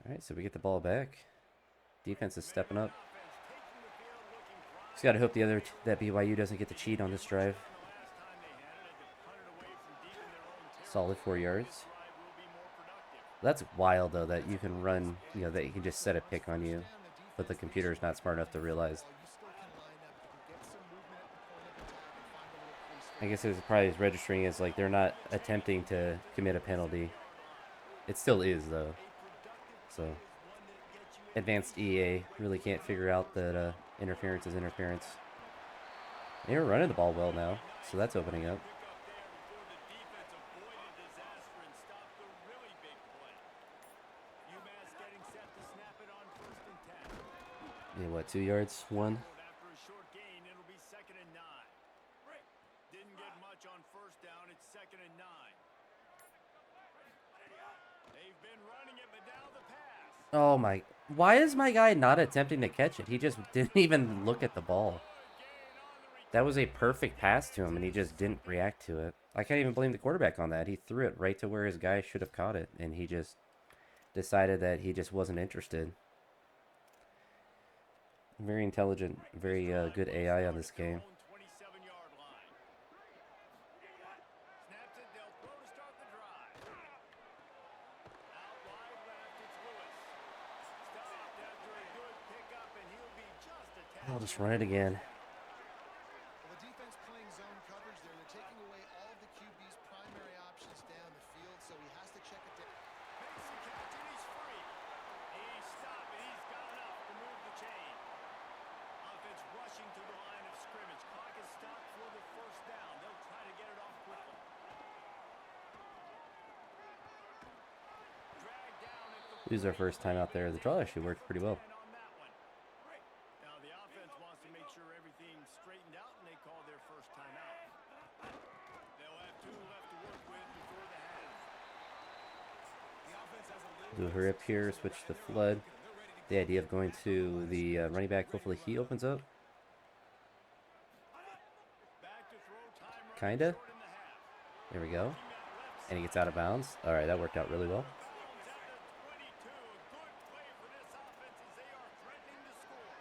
All right, so we get the ball back. Defense is stepping up. Offense taking the field, looking prime. Just got to hope that BYU doesn't get to cheat on this drive. The last time they had it, they punted away from deep in their own territory. Solid 4 yards. This drive will be more productive. That's wild, though, that you can run, that you can just set a pick on you, but the computer's not smart enough to realize. I guess it was probably registering as like they're not attempting to commit a penalty. It still is, though. So, advanced EA really can't figure out that interference is interference. They were running the ball well now, so that's opening up. Pick up there before the defense avoided disaster and stopped the really big play. UMass getting set to snap it on 1st and 10. Yeah, what, 2 yards? 1? After a short gain, it'll be 2nd and 9. Didn't get much on 1st down. It's 2nd and 9. They've been running it, but now the pass. Oh my. Why is my guy not attempting to catch it? He just didn't even look at the ball. That was a perfect pass to him, and he just didn't react to it. I can't even blame the quarterback on that. He threw it right to where his guy should have caught it, and he just decided that he just wasn't interested. Very intelligent, very good AI on this game. 27-yard line. Snaps it, they'll throw to start the drive. Out wide left, it's Lewis. Stopped after a good pickup, and he'll be just a tad. I'll just run it again. Well, the defense playing zone coverage there. They're taking away all of the QB's primary options down the field, so he has to check it down. Makes the catch, and he's free. He's stopped, and he's got enough to move the chain. Offense rushing to the line of scrimmage. Clock is stopped for the 1st down. They'll try to get it off quickly. Dragged down at the This is our first time out there. The draw actually worked pretty well. on that one. Now the offense wants to make sure everything's straightened out, and they call their 1st time out. They'll have 2 left to work with before the half. The offense has a little Do a hurry up here, switch to flood. The idea of going to the running back, hopefully he opens up. Back to throw time running Kinda. short in the half. There we go. And he gets out of bounds. All right, that worked out really well. Jones at the 22. A good play for this offense as they are threatening to score.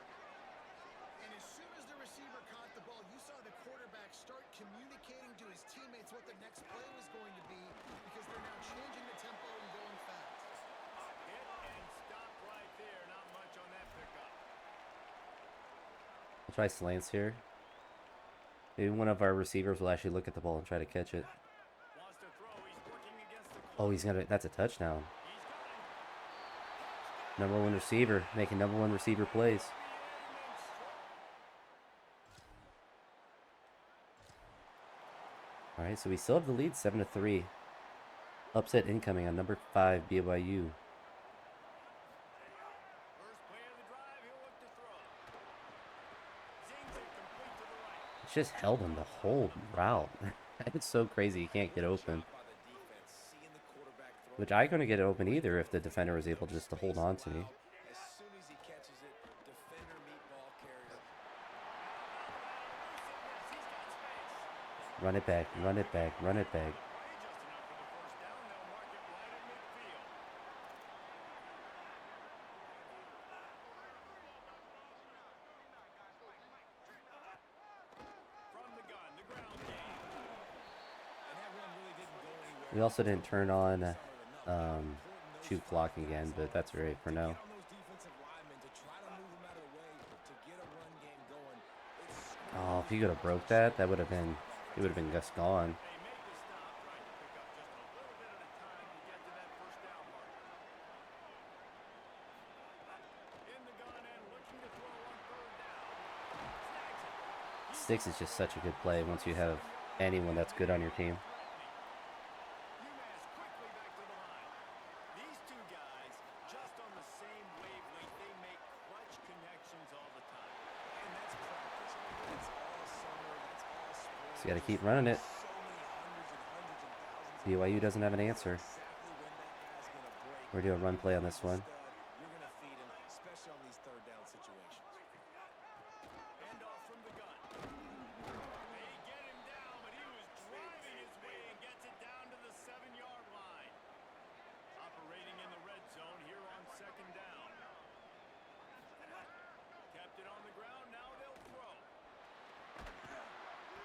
And as soon as the receiver caught the ball, you saw the quarterback start communicating to his teammates what the next play was going to be because they're now changing the tempo and going fast. Hit and stop right there. Not much on that pickup. We'll try slants here. Maybe one of our receivers will actually look at the ball and try to catch it. Wants to throw. He's working against the Oh, clock. he's gonna. That's a touchdown. He's got him. Number one receiver, making number one receiver plays. All right, so we still have the lead, 7-3. Upset incoming on number 5 BYU. First play of the drive, he'll look to throw. Zings it complete to the right. It's just held him the whole route. It's so crazy he can't get open. By the defense, seeing the quarterback throw Which I couldn't get open either if the defender was able just to hold on to me. as soon as he catches it, defender meet ball carrier. Run it back, run it back, run it back. From the gun, the ground game. And that run really didn't go anywhere. We also didn't turn on shoot clock again, but that's all right for now. Get on those defensive linemen to try to move them out of the way to get a run game going. It's Oh, if he could have broke that, that would have been, it would have been just gone. They make the stop, trying to pick up just a little bit at a time to get to that first down mark. In the gun and looking to throw on third down. Snags it. Sticks is just such a good play once you have anyone that's good on your team. UMass quickly back to the line. These two guys, just on the same wavelength, they make clutch connections all the time. and that's practice. That's all summer. That's all spring. So you got to keep running it. So many hundreds and hundreds and thousands of BYU doesn't have an answer. exactly when that guy's gonna break. We're doing a run play on this one. You're gonna feed him, especially on these third down situations. Hand off from the gun. They get him down, but he was driving his way and gets it down to the 7-yard line. Operating in the red zone here on second down. Kept it on the ground, now they'll throw.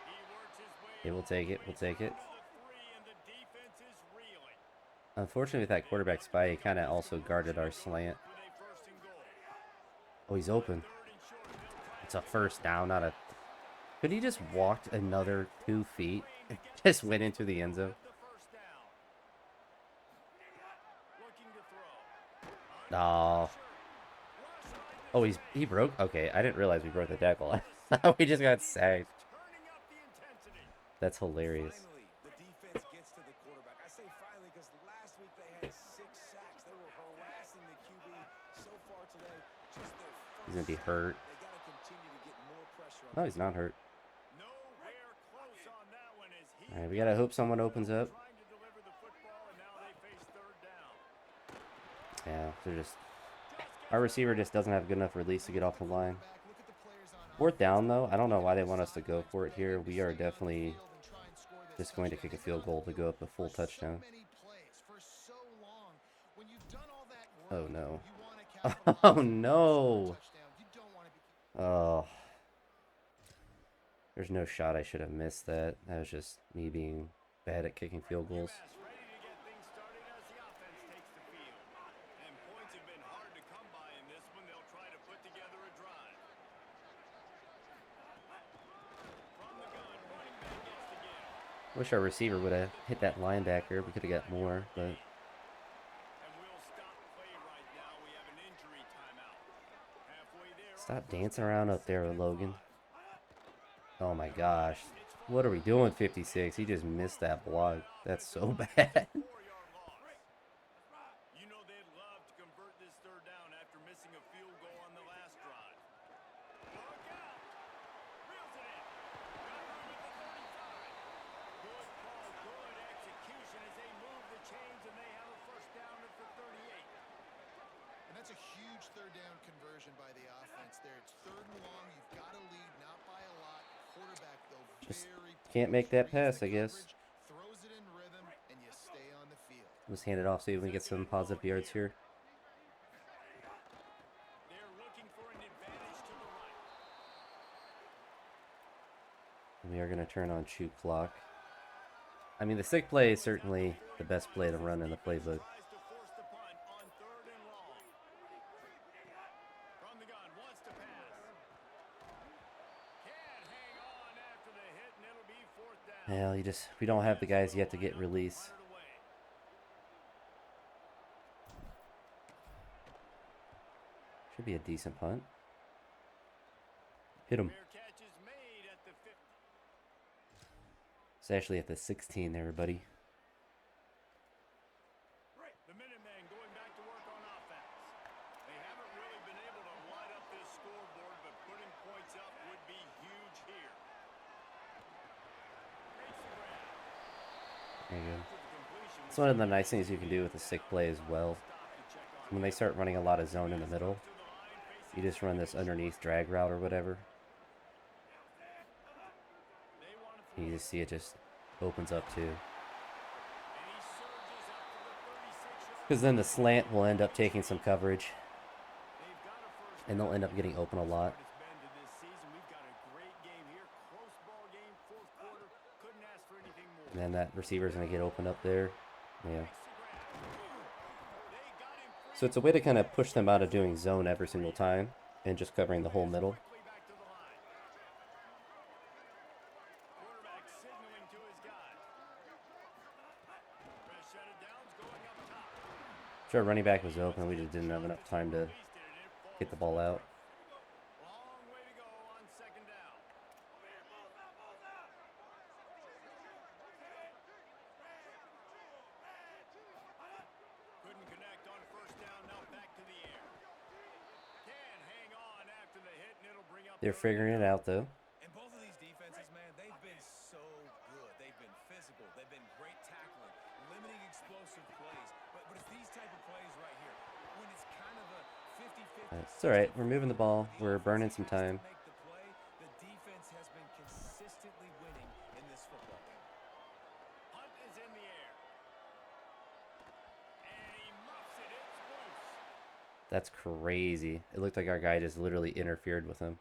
He works his way Yeah, we'll take it, we'll take it. to the 3, and the defense is reeling. Unfortunately, with that quarterback spy, he kind of also guarded our slant. With a first and goal. Oh, he's open. Third and short, they'll try It's a first down, not a... Could he just walked another 2 feet and just went into the end zone? the first down. Looking to throw. Oh. Oh, he broke? Okay, I didn't realize we broke the tackle. I thought we just got sacked. Turning up the intensity. That's hilarious. Finally, the defense gets to the quarterback. I say finally because last week they had 6 sacks. They were harassing the QB. So far today, just their first He's gonna be sack. hurt. They got to continue to get more pressure on No, he's not hurt. Nowhere close on that one as he All right, we gotta hope someone opens up. trying to deliver the football, and now they face third down. Yeah, they're just... Our receiver just doesn't have good enough release to get off the line. Look at the players on Fourth down, though. I don't know why they want us to go for it here. We are definitely just going to kick a field goal to go up a full touchdown. many plays for so long. When you've done all that Oh, work, no. you want to capitalize Oh, on no. a touchdown. You don't want to be Oh. There's no shot I should have missed that. That was just me being bad at kicking field goals. UMass ready to get things started as the offense takes the field. And points have been hard to come by in this one. They'll try to put together a drive. From the gun, running back gets the give. Wish our receiver would have hit that linebacker. We could have got more, but And we'll stop play right now. We have an injury timeout. Halfway there. stop dancing around up there, Logan. Oh my gosh. What are we doing, 56? He just missed that block. That's so bad. 4-yard loss. You know they'd love to convert this third down after missing a field goal on the last drive. Look out! Reels it in. Got room at the 35. Good call, good execution as they move the chains, and they have a first down at the 38. And that's a huge third down conversion by the offense there. It's third and long. You've got to lead, not by a lot. Quarterback, though, Just very can't make that reads pass, the I guess. coverage, throws it in rhythm, and you stay on the field. Let's hand it off, see if we can get some positive yards here. They're looking for an advantage to the right. We are going to turn on shoot clock. I mean, the sick play is certainly the best play to run in the playbook. Tries to force the punt on third and long. From the gun, wants to pass. Well, we don't have the guys yet to get release. Fired away. Should be a decent punt. Hit him. Fair catch is made at the 50. It's actually at the 16 there, buddy. The Minutemen going back to work on offense. They haven't really been able to light up this scoreboard, but putting points up would be huge here. Makes the grab. There you go. To the completion. It's one of the nice things you can do with a sick play as well. When they start running a lot of zone in the middle, you just run this underneath drag route or whatever. You just see it just opens up too. Because then the slant will end up taking some coverage. And they'll end up getting open a lot. And then that receiver's going to get opened up there. Yeah. So it's a way to kind of push them out of doing zone every single time and just covering the whole middle. Sure, running back was open. We just didn't have enough time to get the ball out. Long way to go on second down. Couldn't connect on first down. Now back to the air. Can hang on after the hit, and it'll bring up. They're figuring it out though. And both of these defenses, man, they've been so good. They've been physical. They've been great tackling, limiting explosive plays. But it's these type of plays right here when it's kind of a 50-50. It's all right. We're moving the ball. We're burning some time. The defense has been consistently winning in this football game. Hunt is in the air. And he muffs it. It's loose. That's crazy. It looked like our guy just literally interfered with him.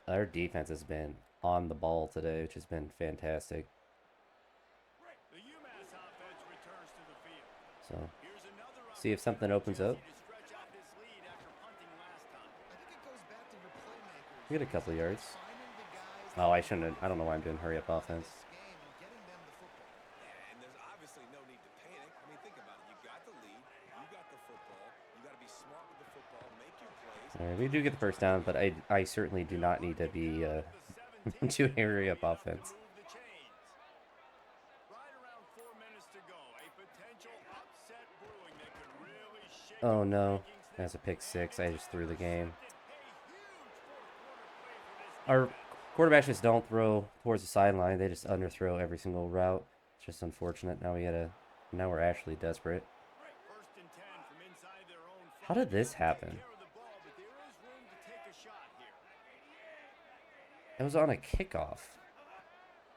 Our defense has been on the ball today, which has been fantastic. The UMass offense returns to the field. So, Here's another see if something opens up. opportunity to stretch out this lead after punting last time. I think it goes back to your playmakers. We get a couple yards. Finding the guys Oh, I shouldn't have. I don't know why I'm doing hurry up offense. this game and getting them the football. Yeah, and there's obviously no need to panic. I mean, think about it. You got the lead. You got the football. You got to be smart with the football. Make your plays. All right, we do get the first down, but I certainly do not need to be doing hurry up offense. Move the chains. Right around 4 minutes to go. A potential upset brewing that could really shake Oh up the no, rankings that's a this pick six. I just threw the game. A huge fourth quarter play for this Our defense. quarterbacks just don't throw towards the sideline. They just underthrow every single route. It's just unfortunate. Now we're actually desperate. First and 10 from inside their own How did this happen? Take care of the ball, but there is room to take a shot here. It was on a kickoff.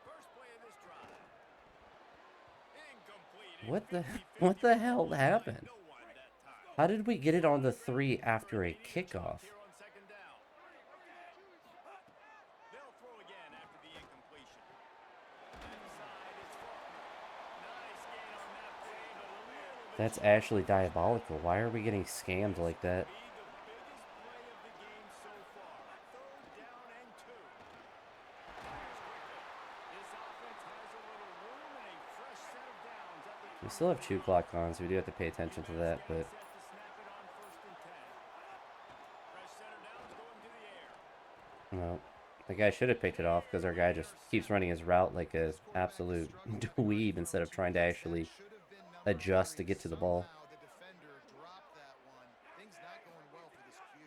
First play of this drive. Incomplete. What the hell happened? No one that time. How did we get it on the 3 after a kickoff? Here on second down. They'll throw again after the incompletion. Left side is Faulkner. Nice gain on that play, but a little bit That's actually diabolical. Why are we getting scammed like that? be the biggest play of the game so far. Third down and 2. This offense has a little room and a fresh set of downs at the We still have 2 clock on, so we do have to pay attention to that, but set to snap it on first and 10. Fresh set of downs going to the air. no. The guy should have picked it off because our guy just keeps running his route like a absolute dweeb instead of trying to actually adjust to get to the ball. Somehow the defender dropped that one. Things not going well for this Q.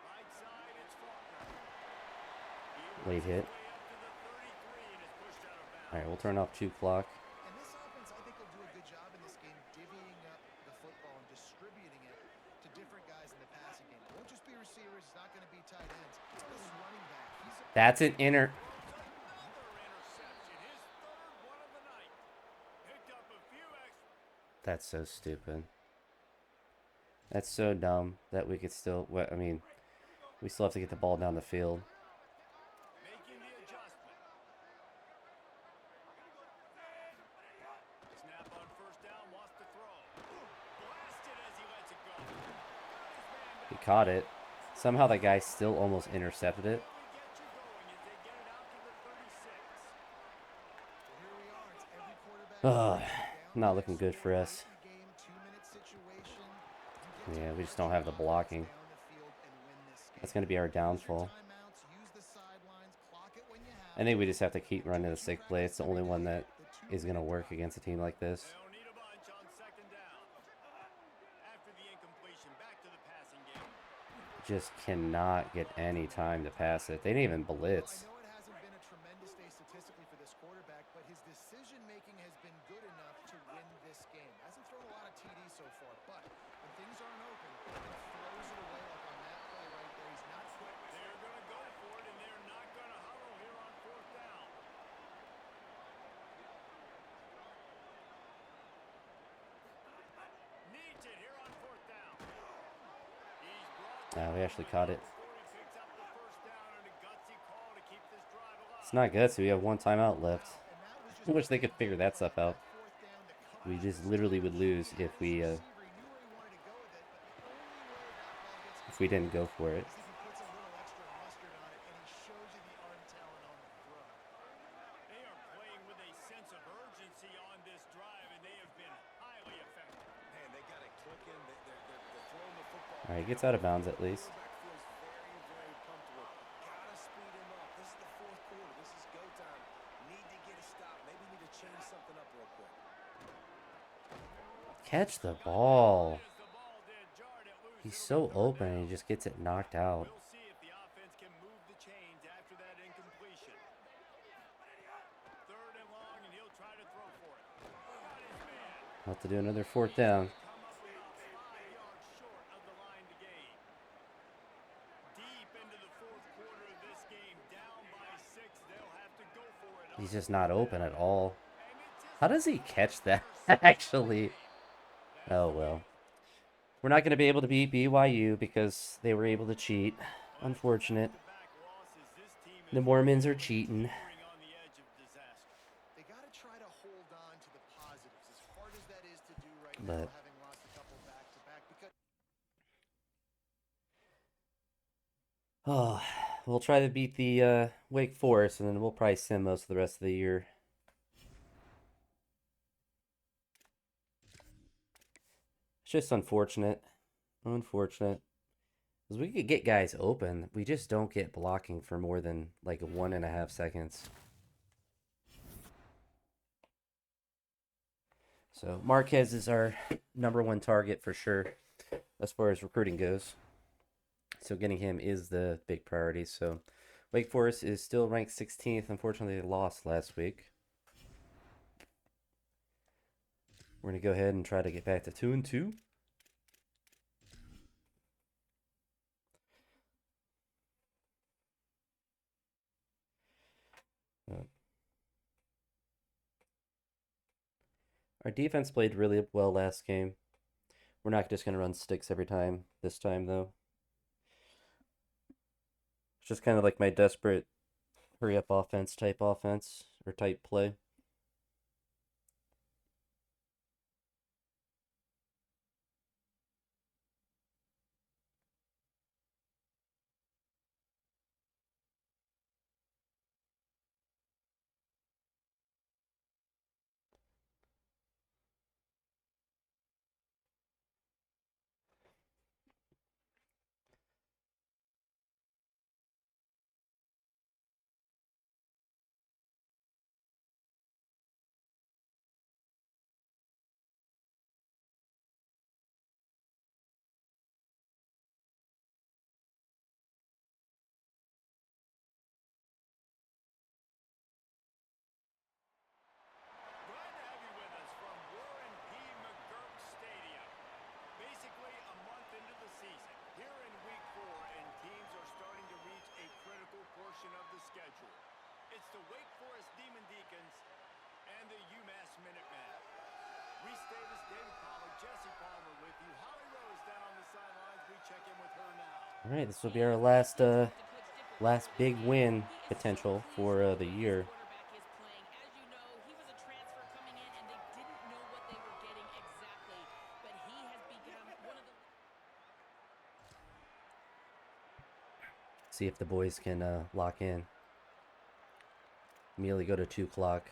Right side, it's Faulkner. Late hit. Way up to the 33 and is pushed out of bounds. Alright, we'll turn off 2 clock. And this offense, I think, will do a good job in this game divvying up the football and distributing it to different guys in the passing game. It won't just be receivers. It's not going to be tight ends. It's this running back. He's a That's an inner. Another interception, his third one of the night. Picked up a few extra. That's so stupid. That's so dumb that we could still. I mean, we still have to get the ball down the field. Making the adjustment. Snap on first down, wants to throw. Blasted as he lets it go. He caught it. Somehow that guy still almost intercepted it. Really get you going as they get it out to the 36. Well, here we are. It's every quarterback Ugh, dream. Down the not looking next good score, for late us. in the game, 2-minute situation. You get to Yeah, we just march don't your have the offense blocking. down the field and win this That's game. going to be our Use your downfall. timeouts, use the sidelines, clock it when you I have think to. we just have to keep Do running the what you sick play. practice It's the every only one day. that The is going to 2-minute work drill. against a team like They this. don't need a bunch on second down. After the incompletion, back to the passing game. Just cannot get any time to pass it. They didn't even Well, I blitz. know it hasn't been a tremendous day statistically for this quarterback, but his decision-making has been good enough to win this game. Hasn't thrown a lot of TDs so far, but when things aren't open, he throws it away like on that play right there. He's not They're going to go for it, and they're not going to huddle here on fourth down. Needs it here on fourth down. He's brought down We on actually the caught it. score. He picks up the first down and a gutsy call to keep this drive It's alive. not good, so we have one timeout left. wow. And that was I just a wish they could pretty figure good that play stuff on out. that fourth down to cut We off the just literally would stinker. lose He had his receiver. He knew where he wanted to go with it, but the only way that ball gets if we didn't go completed for it. is if he puts a little extra mustard on it and he shows you the arm talent on the throw. They are playing with a sense of urgency on this drive, and they have been highly effective. Man, they got it clicking. They're throwing the football. All right, he gets out of bounds at least. Quarterback feels very, very comfortable. Gotta speed him up. This is the fourth quarter. This is go time. Need to get a stop. Maybe need to change something up real quick. Catch the ball. As the ball did, jarred it loose. He's It'll so be third open and down. he just gets it knocked out. We'll see if the offense can move the chains after that incompletion. Third and long, and he'll try to throw for it. Got his man. We'll have to do another fourth down. Come up about 5 yards short of the line to gain. Deep into the fourth quarter of this game, down by 6. They'll have to go for it. He's just not open at all. And it's his How does he catch that, actually? Oh, well. We're not going to be able to beat BYU because they were able to cheat. Unfortunate. back-to-back losses. This team is The Mormons are cheating. teetering on the edge of disaster. They got to try to hold on to the positives, as hard as that is to do right But now, having lost a couple back-to-back. Because oh, we'll try to beat the Wake Forest, and then we'll probably sim most of the rest of the year. It's just unfortunate. Unfortunate. Because we could get guys open. We just don't get blocking for more than like 1.5 seconds. So Marquez is our #1 target for sure as far as recruiting goes. So getting him is the big priority. So Wake Forest is still ranked 16th. Unfortunately, they lost last week. We're going to go ahead and try to get back to 2-2. Our defense played really well last game. We're not just going to run sticks every time this time, though. It's just kind of like my desperate hurry up offense or type play. Glad to have you with us from Warren P. McGurk Stadium. Basically a month into the season, here in week 4, and teams are starting to reach a critical portion of the schedule. It's the Wake Forest Demon Deacons and the UMass Minutemen. Reese Davis, David Pollard, Jesse Palmer with you. Holly Rose down on the sidelines. We check in with her now. All right, this will be our last big win potential for the year. See if the boys can lock in. Immediately go to 2 o'clock.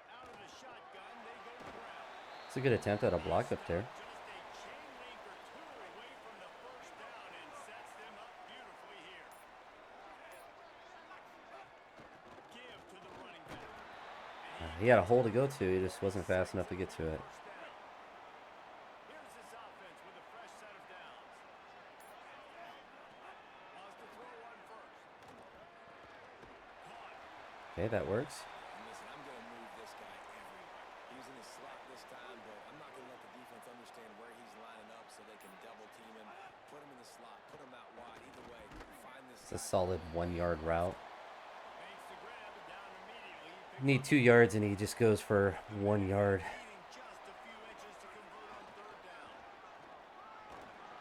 Out of the shotgun, they go to ground. It's a good attempt at a block up there. Just a chain link or two away from the first down and sets them up beautifully here. Give to the running back. He had a hole to go to. He just wasn't fast enough to get to it. First down. Here's this offense with a fresh set of downs. Wants to throw one first. Caught. Okay, that works. And listen, I'm going to move this guy everywhere. He's in his slot this time, but I'm not going to let the defense understand where he's lining up so they can double team him. Put him in the slot, put him out wide. Either way, find this It's a guy. solid 1 yard route. Makes the grab and down immediately. Need 2 yards and he just goes for 1 yard. Needing just a few inches to convert on third down.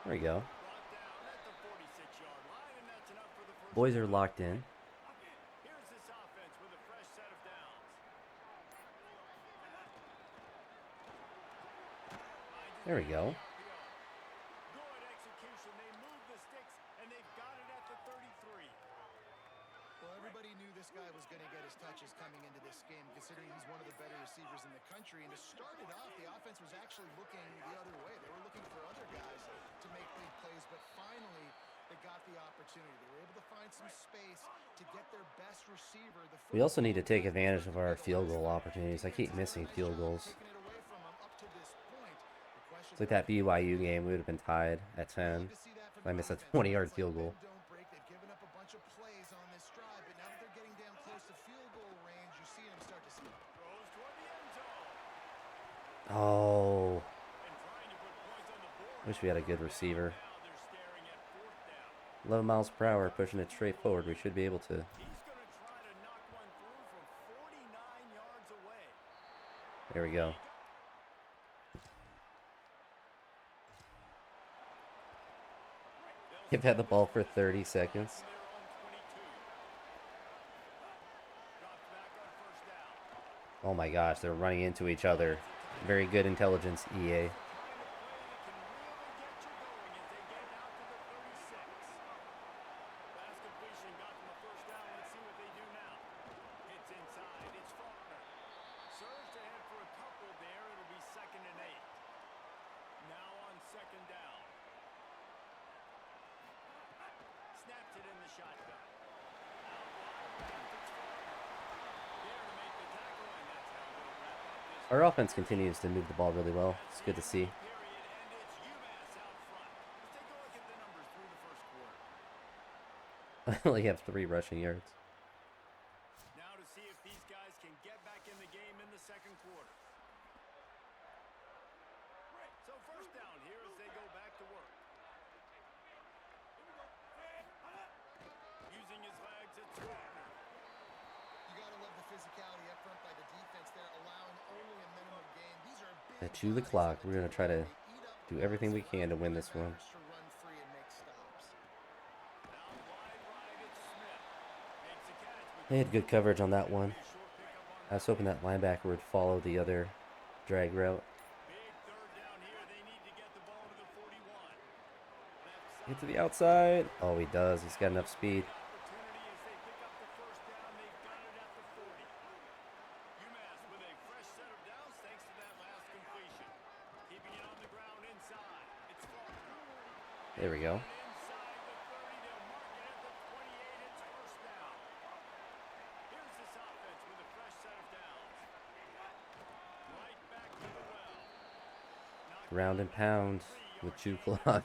There we go. Brought down at the 46-yard line, and that's enough for the first Boys are down. locked in. Here's this offense with a fresh set of downs. There we go. Good execution. They move the sticks, and they've got it at the 33. Well, everybody knew this guy was going to get his touches coming into this game, considering he's one of the better receivers in the country. And to start it off, the offense was actually looking the other way. They were looking for other guys to make big plays, but finally they got the opportunity. They were able to find some space to get their best receiver. We also need to take advantage of our field goal opportunities. I keep missing field goals. Taking it away from him up to this point. The question It's like that BYU game. We would have been tied at 10. to see that from I the missed a offense. 20-yard It's like field bend, goal. don't break. They've given up a bunch of plays on this drive, but now that they're getting down close to field goal range, you're seeing them start to snap. Throws toward the end zone. Oh, And trying to put points on the board. wish we had a good receiver. Now they're staring at fourth down. 11 miles per hour, pushing it straight forward. We should be able to. He's going to try to knock one through from 49 yards away. There we go. They've had the ball for 30 seconds. Their own 22. Drops back on first down. Oh my gosh, they're running into each other. Very good intelligence, EA. Find a play that can really get you going as they get it out to the 36. Last completion got them a first down. Let's see what they do now. Hits inside. It's Faulkner. Surged ahead for a couple there. It'll be 2nd and 8. Now on 2nd down. Snaps it in the shotgun. Out wide left. It's Faulkner. There to make the tackle, and that's how we'll wrap up this. Our offense continues to move the ball really well. It's good to see. Period, and it's UMass out front. Let's take a look at the numbers through the first quarter. I only have 3 rushing yards. Now to see if these guys can get back in the game in the second quarter. So first down here as they go back to work. Using his legs, it's Faulkner. You got to love the physicality up front by the defense there, allowing only a minimum gain. These are big At 2 guys o'clock, on the we're going to team. try to They eat up do everything we blocks, can to win and this one. to run free and make stops. Out wide right, it's Smith. Makes the catch. But They had good coverage on that one. short pickup on I was hoping that linebacker would follow the other drag route. big third down here. They need to get the ball to the 41. Left Get to the outside. Oh, he does. He's got enough speed. opportunity as they pick up the first down. They've got it at the 40. UMass with a fresh set of downs thanks to that last completion. Keeping it on the ground inside. It's Faulkner. There we go. Inside the 30. They'll mark it at the 28. It's first down. Here's this offense with a fresh set of downs. Right back to the well. Knocked Ground and pound with 2 o'clock.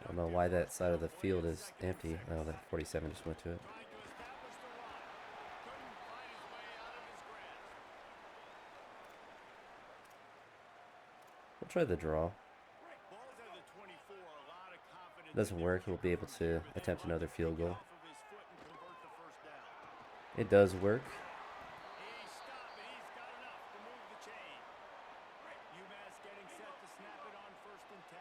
I don't know why that side of the field is empty. Oh, that 47 just went to it. Trying to establish the run. Couldn't find his way out of his grasp. We'll try the draw. Ball's at the 24. A lot of confidence. Doesn't work. We'll be able to attempt another field goal. Off of his foot and convert the first down. It does work. He stopped and he's got enough to move the chain. UMass getting set to snap it on 1st and 10.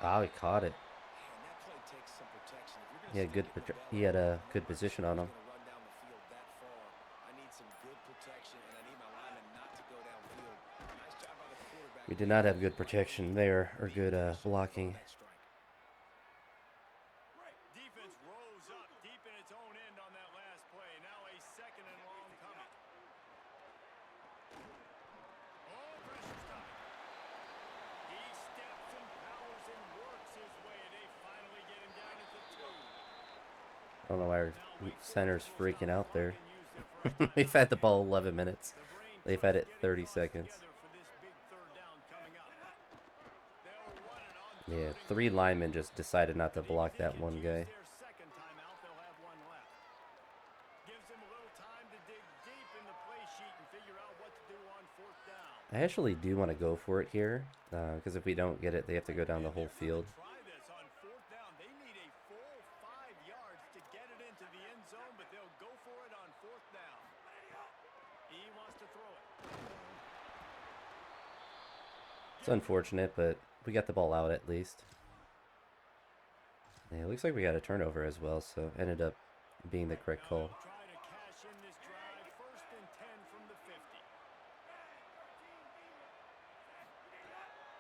Ah, he caught it. Man, that play takes some protection. If you're gonna He had stick good. it in the He had a good position on him. gonna run We did not have good protection there, or good blocking. Defense rose up deep in its own end on that last play. Now a second and long coming. Oh, pressure's coming. He steps and powers and works his way. They finally get him down at the 2. I don't know why our Now wait for it. center's We'll stop freaking the out clock there. and use their first We've timeout had the here. ball 11 minutes. The brain They've had trust it getting 30 thoughts seconds. together for this big third down coming up. They'll run it on Yeah, 3rd and 3 goal. linemen just decided not to And even block if they that could one use guy. their second timeout, they'll have one left. Gives them a little time to dig deep in the play sheet and figure out what to do on 4th down. I actually do want to go for it here, because if we don't get it, they have to go down the And whole they're field. going to try this on 4th down. They need a full 5 yards to get it into the end zone, but they'll go for it on 4th down. He wants to throw it. It's unfortunate, but we got the ball out at least. Yeah, it looks like we got a turnover as well, so ended up being the correct call. Try to cash in this drive. 1st and 10 from the 50.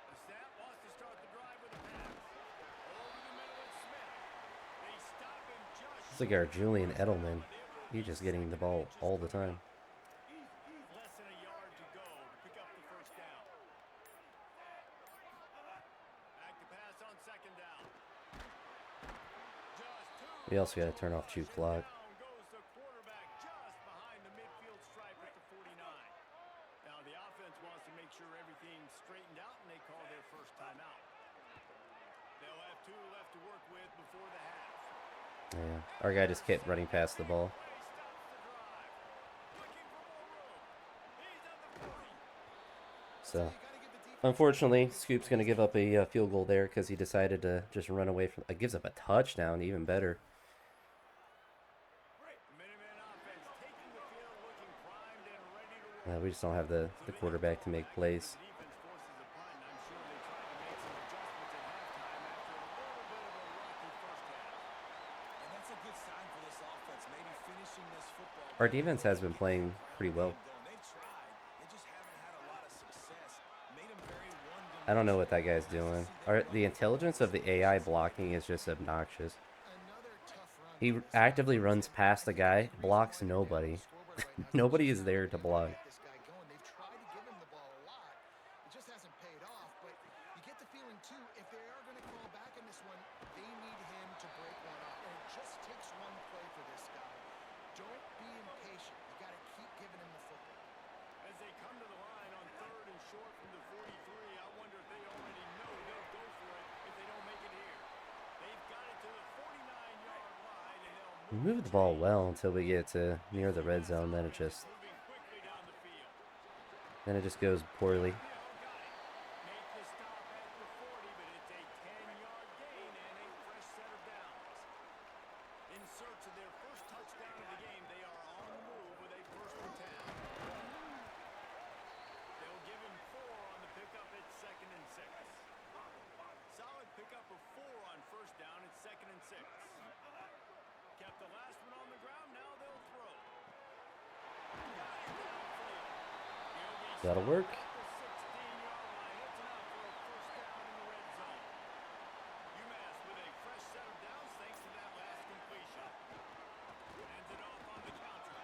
The snap wants to start the drive with a pass. Over the middle, it's Smith. They stop him just It's like our Julian Edelman. He's just getting the ball all the time. less than a yard to go to pick up the 1st down. Back to pass on 2nd down. Just 2. We also got to turn off chew clock. Down goes the quarterback just behind the midfield stripe at the 49. Now the offense wants to make sure everything's straightened out, and they call their first timeout. They'll have 2 left to work with before the half. Yeah, our guy just kept running past the ball. Play stops the drive. Looking for more room. He's at the 40. So, unfortunately, Scoop's going to give up a field goal there because he decided to just run away from. It gives up a touchdown, even better. Minuteman offense taking the field, looking primed and ready to roll. We just don't have the quarterback to make plays. The defense forces a punt, and I'm sure they tried to make some adjustments at halftime after a little bit of a rocky first half. And that's a good sign for this offense, maybe finishing this football Our game defense has been playing pretty well. going. They've tried. They just haven't had a lot of success. Made them very I don't know what that guy's doing. The intelligence of the AI blocking is just obnoxious. Another tough run. He actively runs past the guy, blocks nobody. Nobody is there to block. This guy going. They've tried to give him the ball a lot. It just hasn't paid off. But you get the feeling too, if they are going to call back in this one, they need him to break one off. And it just takes one play for this guy. Don't be impatient. You got to keep giving him the football. As they come to the line on 3rd and short from the 43, I wonder if they already know they'll go for it if they don't make it here. They've got it to the 49-yard line, and they'll We moved the ball well until we get to near the red zone. Then it just moving quickly down the field. goes poorly. Make the stop at the 40, but it's a 10-yard gain and a fresh set of downs. In search of their first touchdown of the game, they are on the move with a 1st and 10. They'll give him 4 on the pickup at 2nd and 6. Solid pickup of 4 on 1st down at 2nd and 6. Kept the last one on the ground, now they'll throw. Got it downfield. That'll work. At the 16-yard line, it's enough for a 1st down in the red zone. UMass with a fresh set of downs thanks to that last completion. Ends it off on the counter.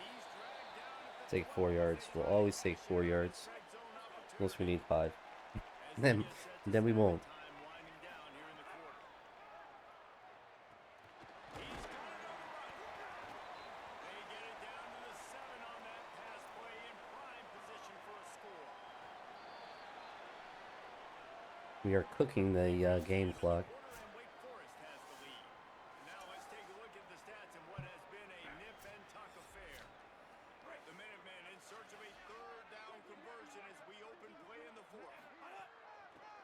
He's dragged down at the Take 4 yards. We'll always take 4 yards. red zone opportunity. Unless we need 5. As then they get set to then we start won't. time winding down here in the quarter. He's got it on the run. They get it down to the 7 on that pass play in prime position for a score. We are cooking the game clock. Quarter and Wake Forest has the lead. Now let's take a look at the stats and what has been a nip and tuck affair. The Minutemen in search of a 3rd down conversion as we open play in the 4th.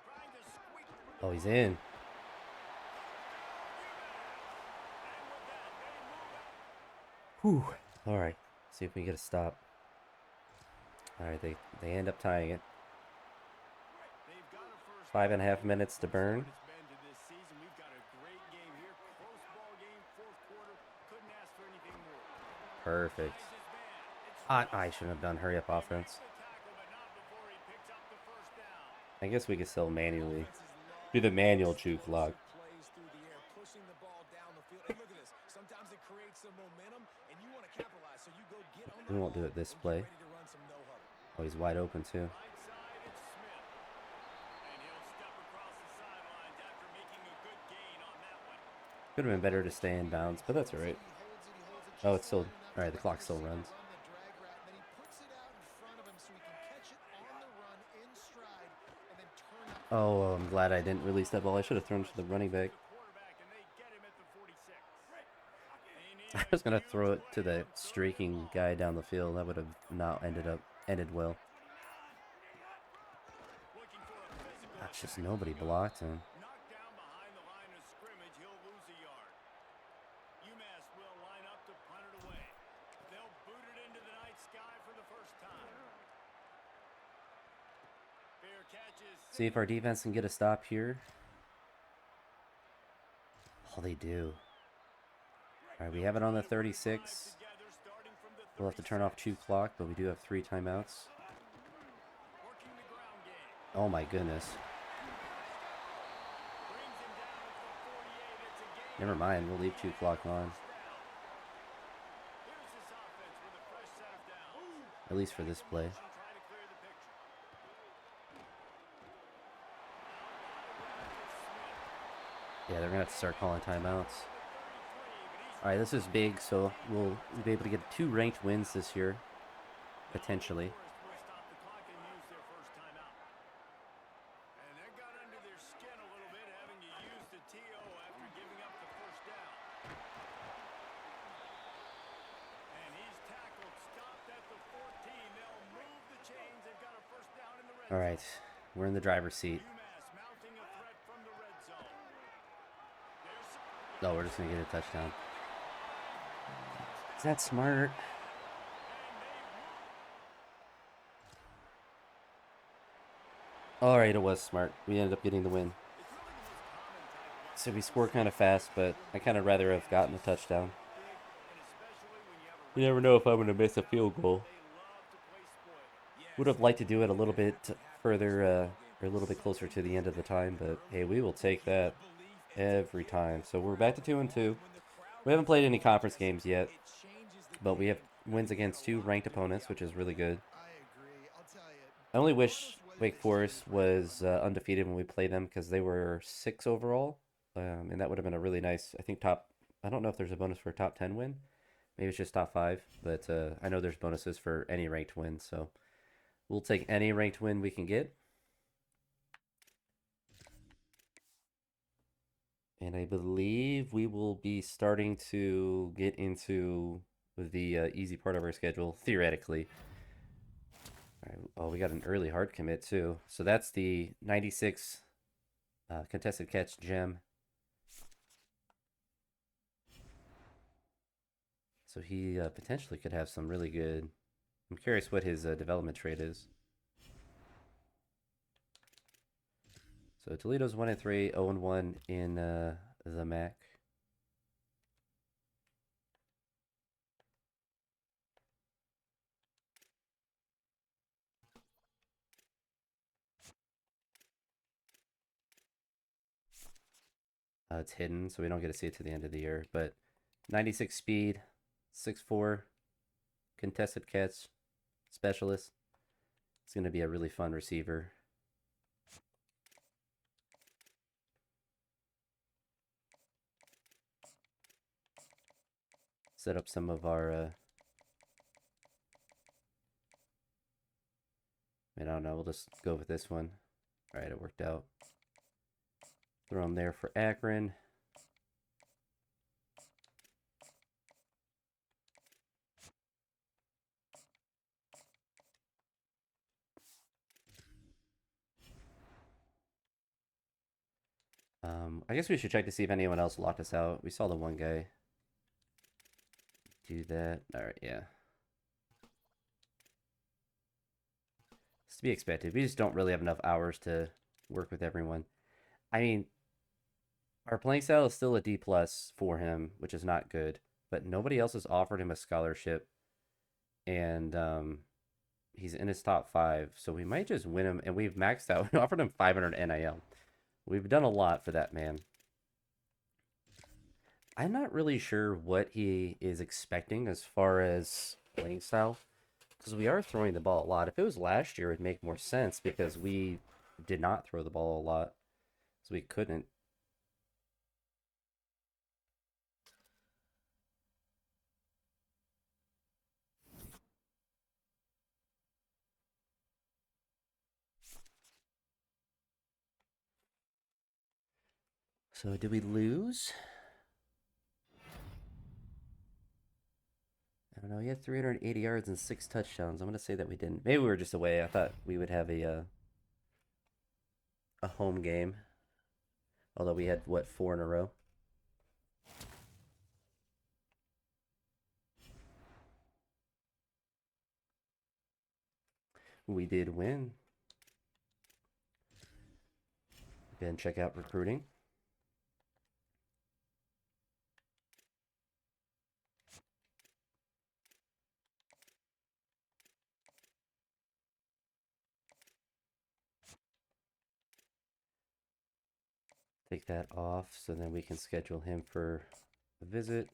Trying to squeak through. Oh, he's in. Whew. All right. See if we can get a stop. All right. They end up tying it. They've got a 1st 5.5 minutes to burn. It's been to this season. We've got a great game here. Close ball game, 4th quarter. Couldn't ask for anything more. Perfect. Finds his man. It's I shouldn't have done hurry up offense. the tackle, but not before he picks up the 1st down. I guess we could still manually Offenses love do the running manual juke lock. explosive plays through the air, pushing the ball down the field. And look at this. Sometimes it creates some momentum, and you want to capitalize. So you go get on the We won't do ball it this and get play. ready to run some no huddle. Oh, he's wide open too. Right side, it's Smith. And he'll step across the sidelines after making a good gain on that one. Could have been better to stay in bounds, but that's all right. Oh, it's still all right. The clock still runs. Run the drag route, and then he puts it out in front of him so he can catch it on the run in stride and then turn up. Oh, I'm glad I didn't release that ball. I should have thrown it to the running back. The quarterback, and they get him at the 46. I was gonna throw it to the streaking guy down the field. That would have not ended well. Looking for a physical That's just attack nobody coming up. blocked him. Knocked down behind the line of scrimmage, he'll lose a yard. UMass will line up to punt it away. They'll boot it into the night sky for the first time. Fair catch is See if our defense can get a stop here. Oh, they do. All right, we have it on the 36. together starting from the We'll have to turn off 2 clock, but we do have 3 timeouts. working the ground game. Oh my goodness. Brings him down at the 48. It's a gain. Never mind, we'll leave 2 clock on. Here's this offense with a fresh set of downs. At least for this play. Try to clear the picture. Yeah, they're gonna have to start calling timeouts. All right, this is big, so we'll be able to get 2 ranked wins this year, potentially. Will stop the clock and use their first timeout. And that got under their skin a little bit, having to use the TO after giving up the first down. And he's tackled, stopped at the 14. They'll move the chains. They've got a first down in the red All right, we're in the driver's seat. UMass mounting a threat from the red zone. Oh, we're just gonna get a touchdown. Is that smart? All right, it was smart. We ended up getting the win. So we scored kind of fast, but I kind of rather have gotten a touchdown. You never know if I'm going to miss a field goal. Would have liked to do it a little bit further, or a little bit closer to the end of the time, but hey, we will take that every time. So we're back to 2-2. We haven't played any conference games yet, but we have wins against 2 ranked opponents, which is really good. I agree. I'll tell you. I only wish Wake Forest was undefeated when we played them because they were 6 overall, and that would have been a really nice, I think, top. I don't know if there's a bonus for a top 10 win. Maybe it's just top 5, but I know there's bonuses for any ranked win, so we'll take any ranked win we can get. And I believe we will be starting to get into the easy part of our schedule, theoretically. All right. Oh, we got an early hard commit, too. So that's the 96 contested catch gem. So he potentially could have some really good... I'm curious what his development trade is. So Toledo's 1-3, 0-1 in the MAC. It's hidden, so we don't get to see it to the end of the year. But 96 speed, 6'4", contested catch, specialist. It's going to be a really fun receiver. Set up some of our... I don't know, we'll just go with this one. All right, it worked out. Throw him there for Akron. I guess we should check to see if anyone else locked us out. We saw the one guy do that. All right, yeah. It's to be expected. We just don't really have enough hours to work with everyone. I mean, our playing style is still a D+ for him, which is not good. But nobody else has offered him a scholarship. And he's in his top five, so we might just win him. And we've maxed out. We offered him 500 NIL. We've done a lot for that man. I'm not really sure what he is expecting as far as playing style, because we are throwing the ball a lot. If it was last year, it'd make more sense because we did not throw the ball a lot, so we couldn't. So did we lose? I don't know. He had 380 yards and 6 touchdowns. I'm gonna say that we didn't. Maybe we were just away. I thought we would have a home game, although we had what, 4 in a row. We did win. Then check out recruiting. Take that off so then we can schedule him for a visit.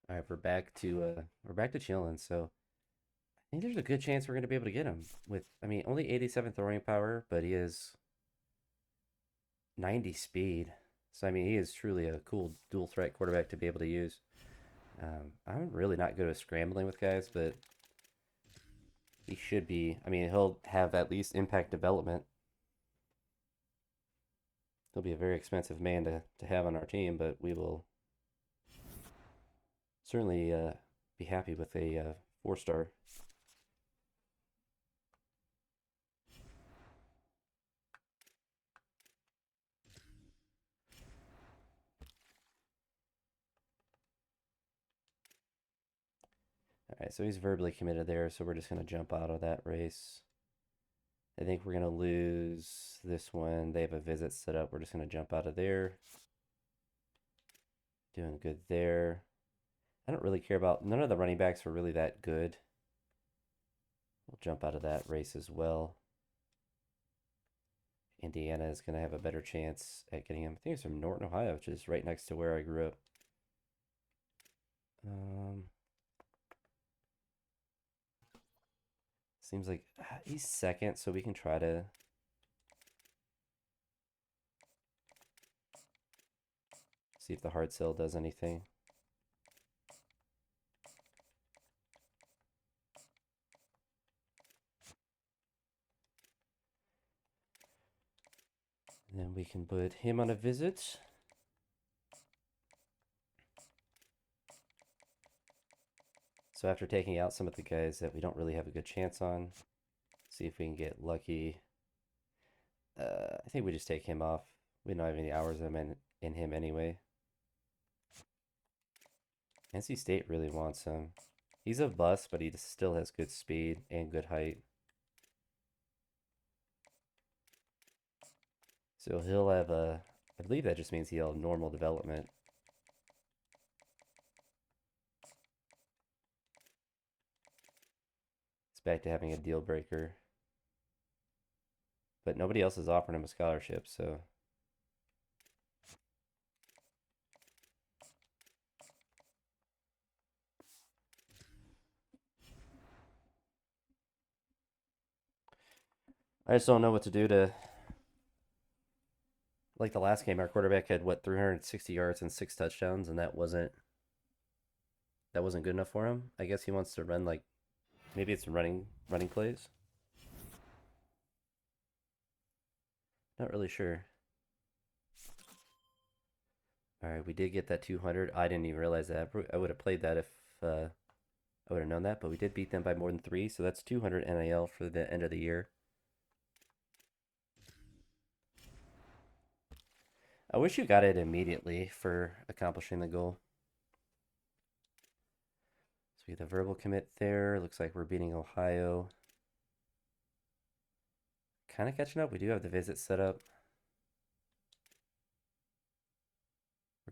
All right, we're back to chilling. So I think there's a good chance we're going to be able to get him with, I mean, only 87 throwing power, but he is 90 speed. So I mean, he is truly a cool dual threat quarterback to be able to use. I'm really not good at scrambling with guys, but he should be. I mean, he'll have at least impact development. He'll be a very expensive man to have on our team, but we will certainly be happy with a 4 star. All right, so he's verbally committed there, so we're just going to jump out of that race. I think we're going to lose this one. They have a visit set up. We're just going to jump out of there. Doing good there. I don't really care about, none of the running backs were really that good. We'll jump out of that race as well. Indiana is going to have a better chance at getting him. I think it's from Norton, Ohio, which is right next to where I grew up. Seems like he's second, so we can try to see if the hard sell does anything. And then we can put him on a visit. So after taking out some of the guys that we don't really have a good chance on, see if we can get lucky. I think we just take him off. We don't have any hours in him anyway. NC State really wants him. He's a bust, but he still has good speed and good height. So he'll have I believe that just means he'll have normal development. It's back to having a deal breaker. But nobody else is offering him a scholarship, so. I just don't know what to do to. Like the last game, our quarterback had what, 360 yards and 6 touchdowns, and that wasn't good enough for him. I guess he wants to run like, maybe it's running plays. Not really sure. All right, we did get that 200. I didn't even realize that. I would have played that if I would have known that, but we did beat them by more than 3, so that's 200 NIL for the end of the year. I wish you got it immediately for accomplishing the goal. So we have the verbal commit there. Looks like we're beating Ohio. Kind of catching up. We do have the visit set up.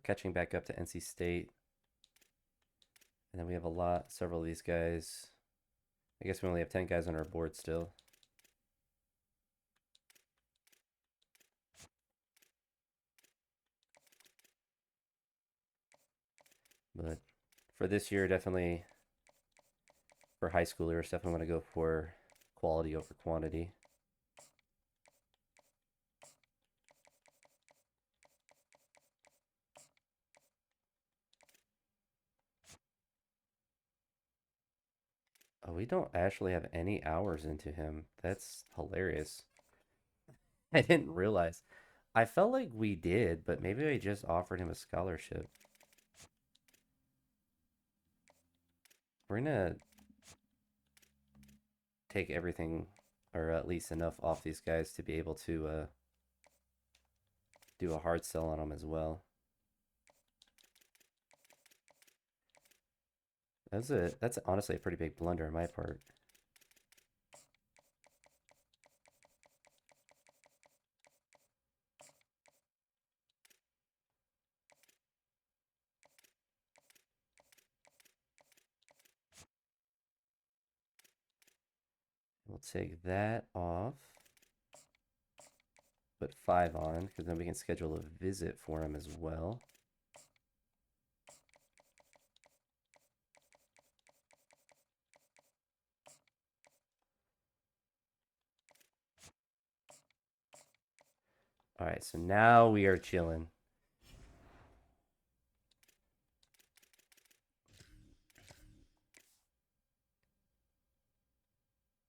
catching back up to NC State. And then we have several of these guys. I guess we only have 10 guys on our board still. But for this year, definitely for high schoolers, definitely want to go for quality over quantity. Oh, we don't actually have any hours into him. That's hilarious. I didn't realize. I felt like we did, but maybe I just offered him a scholarship. We're gonna take everything, or at least enough off these guys to be able to do a hard sell on them as well. That's honestly a pretty big blunder on my part. We'll take that off. Put 5 on, because then we can schedule a visit for him as well. Alright, so now we are chilling.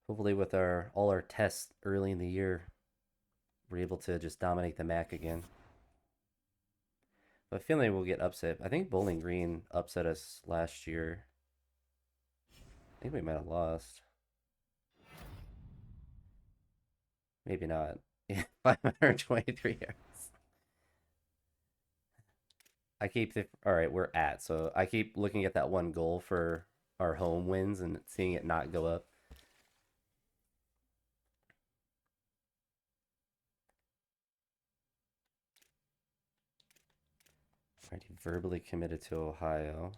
Hopefully with all our tests early in the year, we're able to just dominate the MAC again. But I feel like we'll get upset. I think Bowling Green upset us last year. I think we might have lost. Maybe not. Yeah, 523 yards. Alright, we're at. So I keep looking at that one goal for our home wins and seeing it not go up. Alright, he verbally committed to Ohio.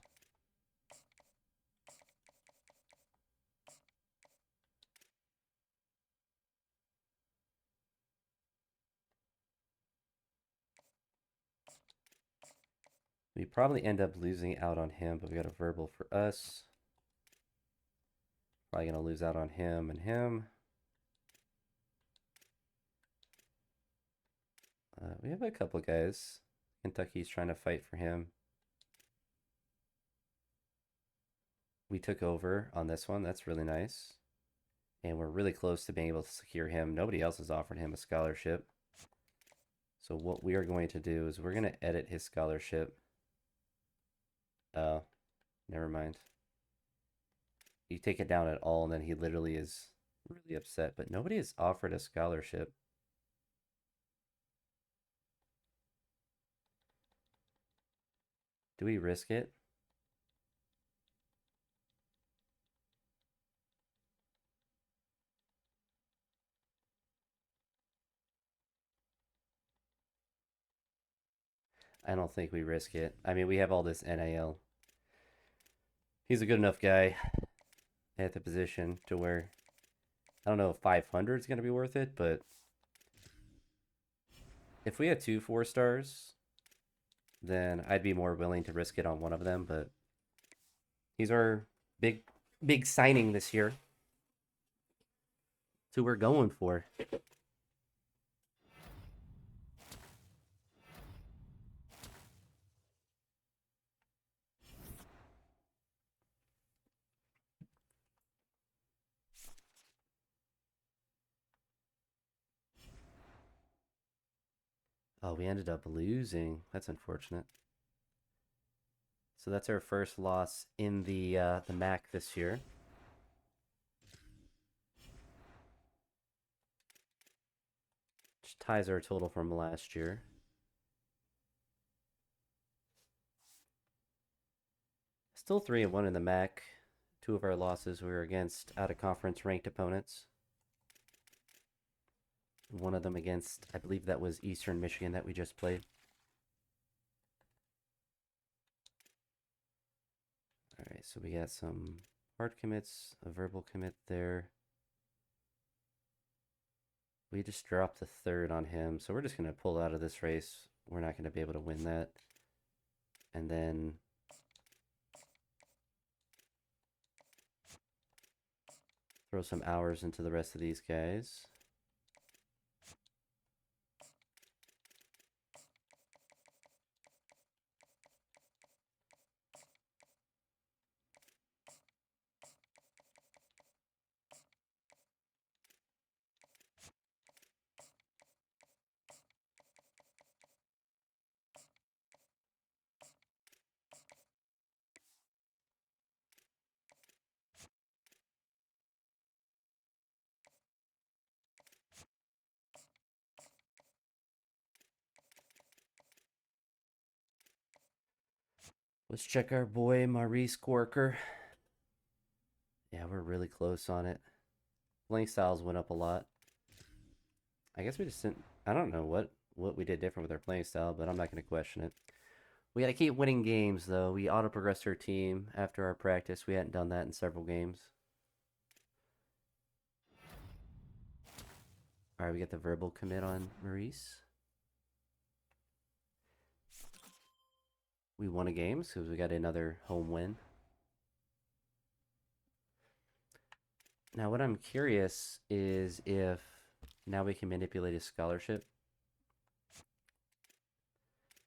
We probably end up losing out on him, but we got a verbal for us. Probably gonna lose out on him and him. We have a couple guys. Kentucky's trying to fight for him. We took over on this one. That's really nice. And we're really close to being able to secure him. Nobody else has offered him a scholarship. So what we are going to do is we're going to edit his scholarship. Oh, never mind. You take it down at all, and then he literally is really upset. But nobody has offered a scholarship. Do we risk it? I don't think we risk it. I mean, we have all this NIL. He's a good enough guy at the position to where I don't know if 500 is going to be worth it, but if we had 2 4-stars, then I'd be more willing to risk it on one of them. But he's our big signing this year. That's who we're going for. Oh, we ended up losing. That's unfortunate. So that's our first loss in the MAC this year. Which ties our total from last year. Still 3-1 in the MAC. 2 of our losses were against out-of-conference ranked opponents. One of them against, I believe that was Eastern Michigan that we just played. right, so we got some hard commits, a verbal commit there. We just dropped the third on him, so we're just going to pull out of this race. We're not going to be able to win that. And then throw some hours into the rest of these guys. Let's check our boy Maurice Corker. Yeah, we're really close on it. Playing styles went up a lot. I guess we just didn't. I don't know what we did different with our playing style, but I'm not going to question it. We got to keep winning games, though. We auto progressed our team after our practice. We hadn't done that in several games. All right, we got the verbal commit on Maurice. We won a game because we got another home win. Now, what I'm curious is if now we can manipulate his scholarship.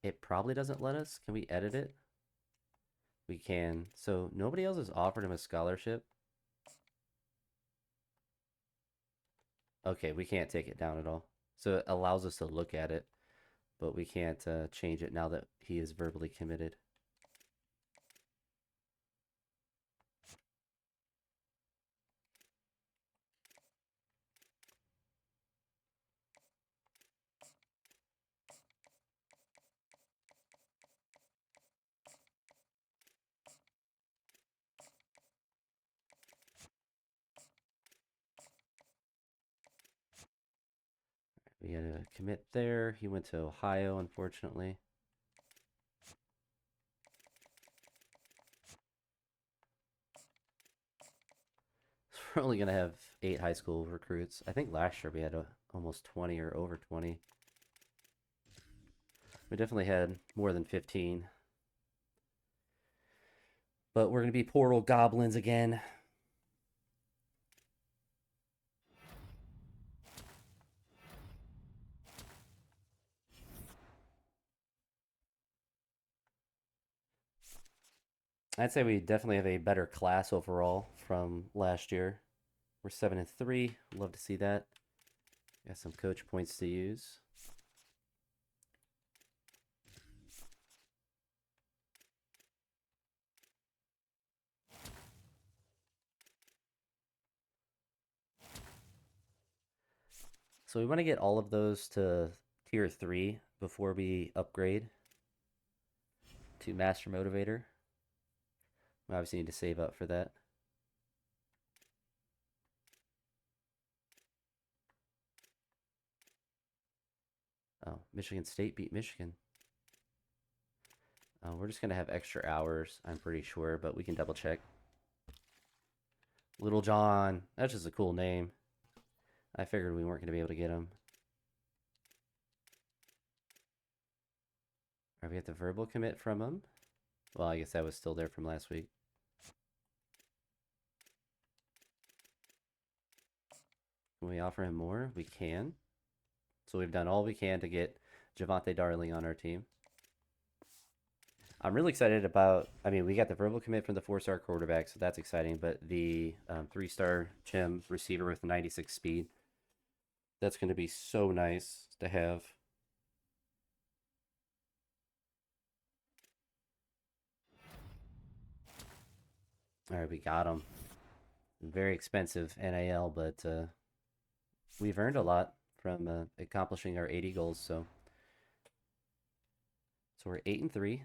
It probably doesn't let us. Can we edit it? We can. So nobody else has offered him a scholarship. Okay, we can't take it down at all. So it allows us to look at it, but we can't change it now that he is verbally committed. We got a commit there. He went to Ohio, unfortunately. We're only going to have 8 high school recruits. I think last year we had almost 20 or over 20. We definitely had more than 15. But we're going to be portal goblins again. I'd say we definitely have a better class overall from last year. We're 7-3. Love to see that. Got some coach points to use. So we want to get all of those to tier 3 before we upgrade to Master Motivator. We obviously need to save up for that. Oh, Michigan State beat Michigan. We're just going to have extra hours, I'm pretty sure, but we can double check. Little John. That's just a cool name. I figured we weren't going to be able to get him. All right, we have the verbal commit from him. Well, I guess that was still there from last week. Can we offer him more? We can. So we've done all we can to get Javante Darling on our team. I'm really excited about, I mean, we got the verbal commit from the 4-star quarterback, so that's exciting, but the 3-star Chim receiver with 96 speed, that's going to be so nice to have. All right, we got him. Very expensive NAL, but we've earned a lot from accomplishing our 80 goals, so we're 8-3.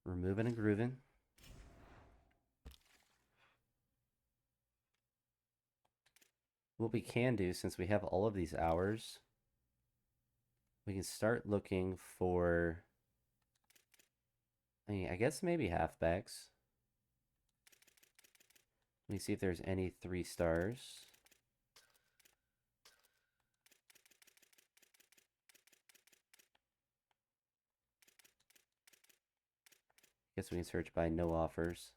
We're moving and grooving. What we can do, since we have all of these hours, we can start looking for I mean, I guess maybe halfbacks. Let me see if there's any 3 stars. Guess we can search by no offers.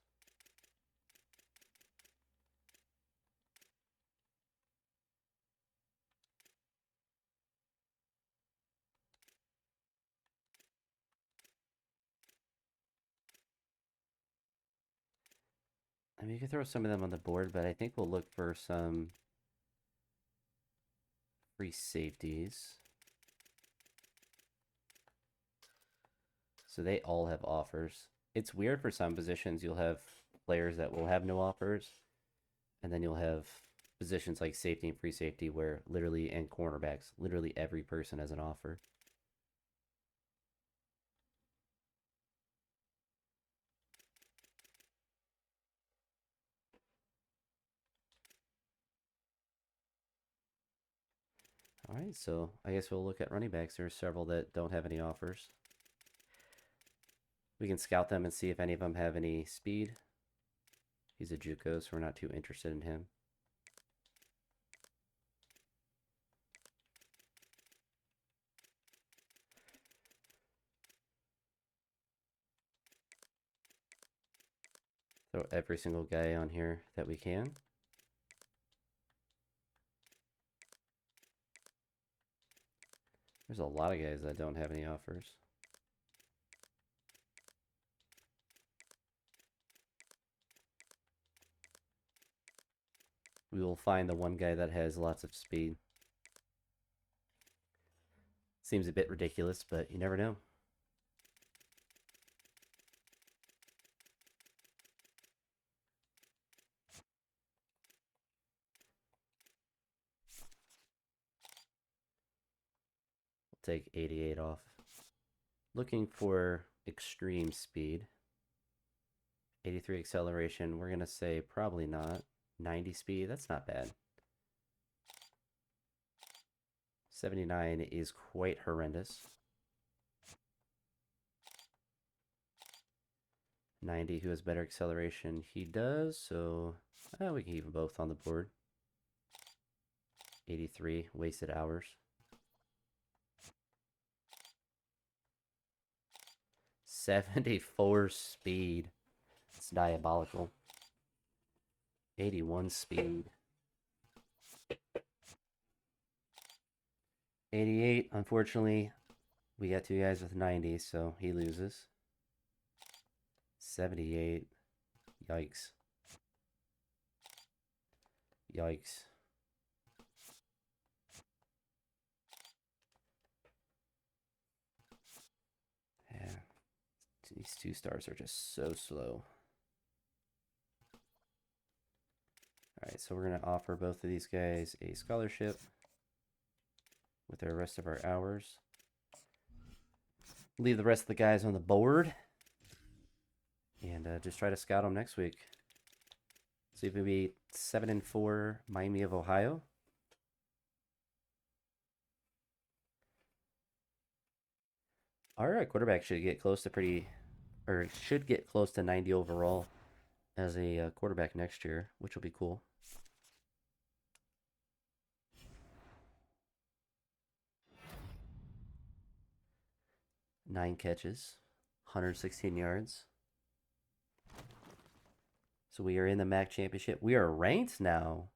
I mean, you can throw some of them on the board, but I think we'll look for some free safeties. So they all have offers. It's weird for some positions. You'll have players that will have no offers, and then you'll have positions like safety and free safety where literally, and cornerbacks, literally every person has an offer. All right, so I guess we'll look at running backs. There are several that don't have any offers. We can scout them and see if any of them have any speed. He's a JUCO, so we're not too interested in him. Throw every single guy on here that we can. There's a lot of guys that don't have any offers. We will find the one guy that has lots of speed. Seems a bit ridiculous, but you never know. We'll take 88 off. Looking for extreme speed. 83 acceleration, we're going to say probably not. 90 speed, that's not bad. 79 is quite horrendous. 90, who has better acceleration? He does, so we can keep them both on the board. 83, wasted hours. 74 speed. It's diabolical. 81 speed. 88, unfortunately, we got 2 guys with 90, so he loses. 78. Yikes. Yikes. Yeah. These 2 stars are just so slow. Alright, so we're going to offer both of these guys a scholarship with the rest of our hours. Leave the rest of the guys on the board. And just try to scout them next week. See if we beat 7-4 Miami of Ohio. Our quarterback should get close to 90 overall as a quarterback next year, which will be cool. Nine catches, 116 yards. So we are in the MAC championship. We are ranked now.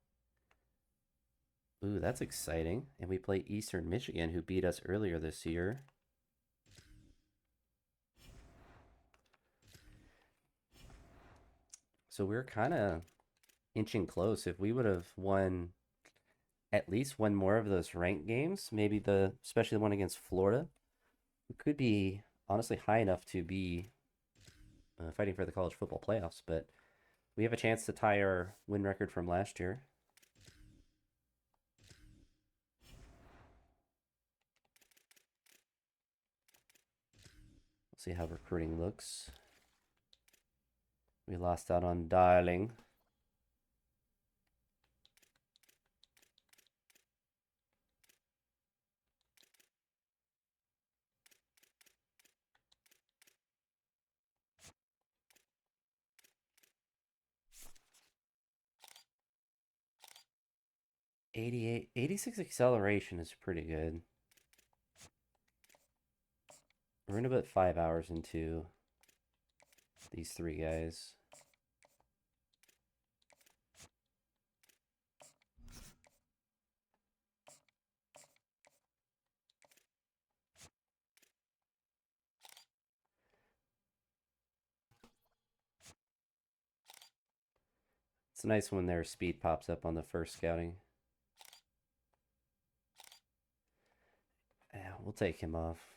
Ooh, that's exciting. And we play Eastern Michigan, who beat us earlier this year. So we're kind of inching close. If we would have won at least one more of those ranked games, maybe especially the one against Florida, we could be honestly high enough to be fighting for the college football playoffs. But we have a chance to tie our win record from last year. We'll see how recruiting looks. We lost out on Darling. 88, 86 acceleration is pretty good. We're gonna put 5 hours into these three guys. It's nice when their speed pops up on the first scouting. Yeah, we'll take him off.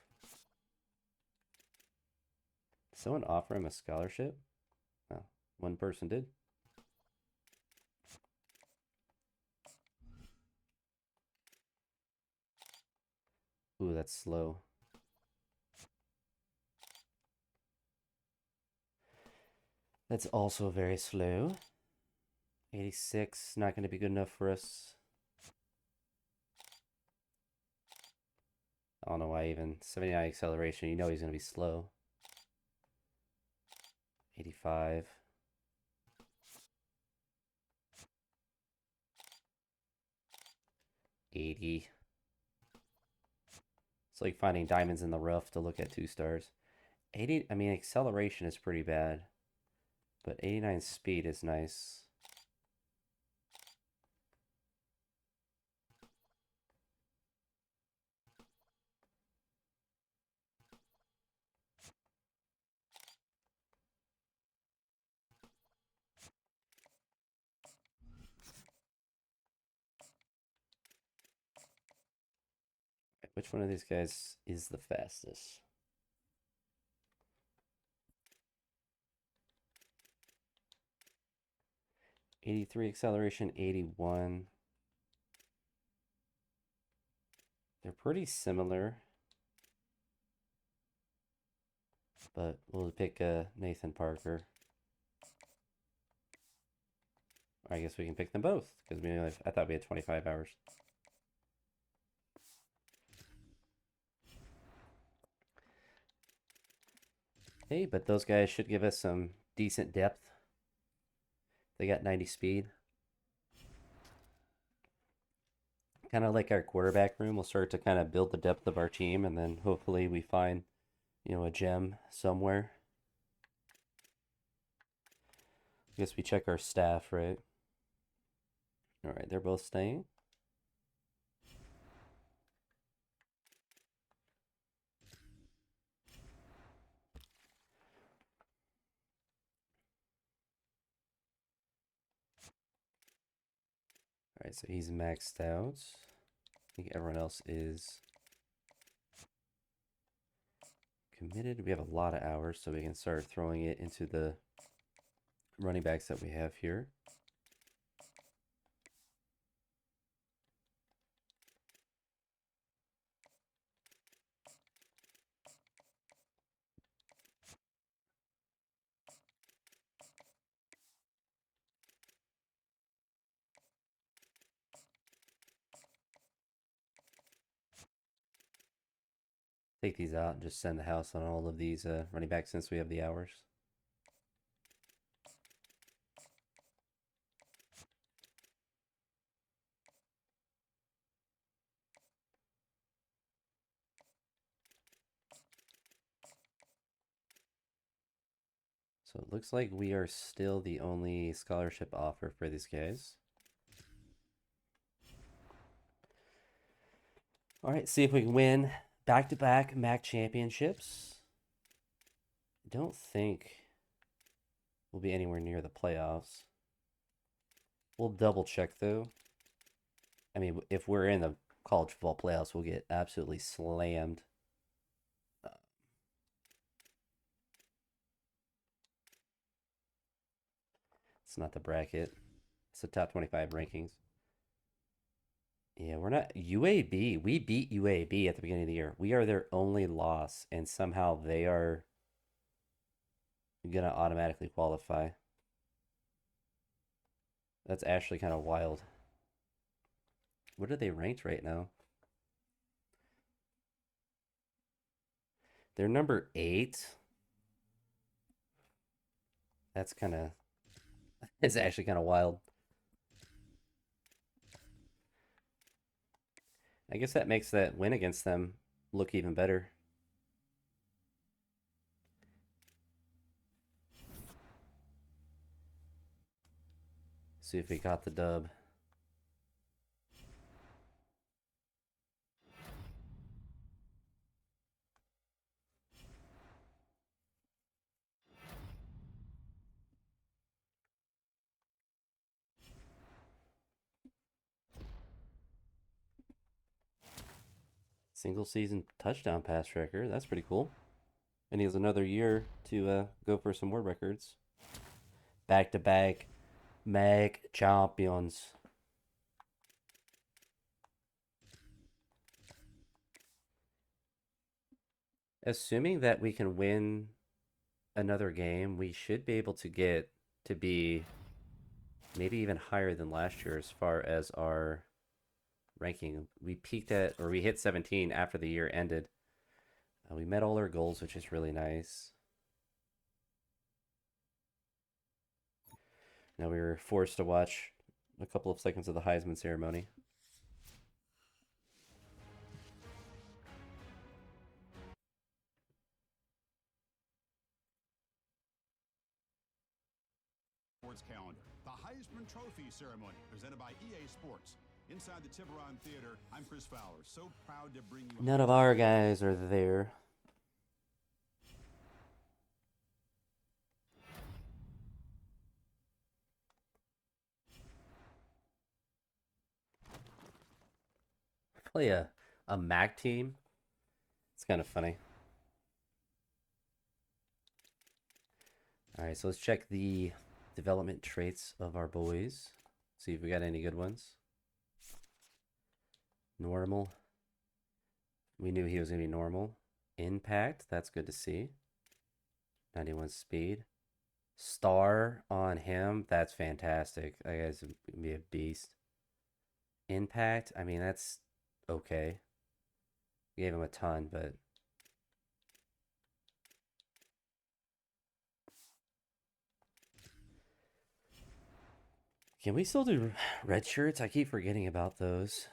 Did someone offer him a scholarship? Oh, one person did. Ooh, that's slow. That's also very slow. 86, not going to be good enough for us. I don't know why even. 79 acceleration, you know he's going to be slow. 85. 80. It's like finding diamonds in the rough to look at 2 stars. 80, I mean, acceleration is pretty bad, but 89 speed is nice. Which one of these guys is the fastest? 83 acceleration, 81. They're pretty similar, but we'll pick Nathan Parker. I guess we can pick them both because I thought we had 25 hours. Hey, but those guys should give us some decent depth. They got 90 speed. Kind of like our quarterback room, we'll start to kind of build the depth of our team, and then hopefully we find, a gem somewhere. I guess we check our staff, right? All right, they're both staying. All right, so he's maxed out. I think everyone else is committed. We have a lot of hours, so we can start throwing it into the running backs that we have here. Take these out and just send the house on all of these running backs since we have the hours. So it looks like we are still the only scholarship offer for these guys. All right, see if we can win back-to-back MAC championships. I don't think we'll be anywhere near the playoffs. We'll double check though. I mean, if we're in the college football playoffs, we'll get absolutely slammed. It's not the bracket. It's the top 25 rankings. Yeah, we're not UAB. We beat UAB at the beginning of the year. We are their only loss, and somehow they are gonna automatically qualify. That's actually kind of wild. What are they ranked right now? They're number 8. That's kind of, it's actually kind of wild. I guess that makes that win against them look even better. See if we got the dub. Single season touchdown pass record. That's pretty cool. And he has another year to go for some more records. Back to back Mag champions. Assuming that we can win another game, we should be able to get to be maybe even higher than last year as far as our ranking. We peaked at, or we hit 17 after the year ended. We met all our goals, which is really nice. Now we were forced to watch a couple of seconds of the Heisman ceremony. Sports calendar. The Heisman Trophy ceremony presented by EA Sports. Inside the Tiburon Theater, I'm Chris Fowler. So proud to bring you. None of our guys are there. Play a MAC team. It's kind of funny. All right, so let's check the development traits of our boys. See if we got any good ones. Normal. We knew he was going to be normal. Impact. That's good to see. 91 speed. Star on him. That's fantastic. That guy's going to be a beast. Impact. I mean, that's okay. Gave him a ton, but can we still do red shirts? I keep forgetting about those.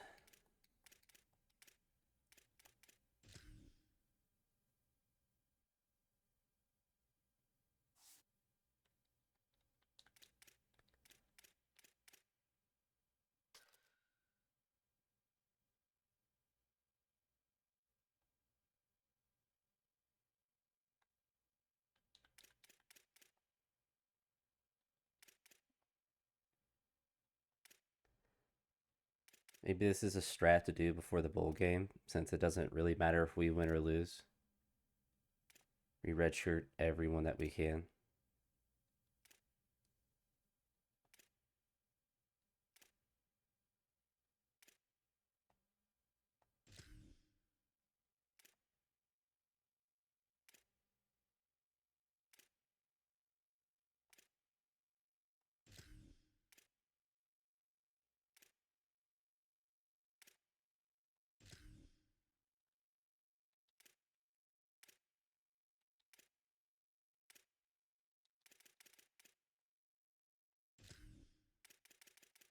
Maybe this is a strat to do before the bowl game, since it doesn't really matter if we win or lose. We redshirt everyone that we can.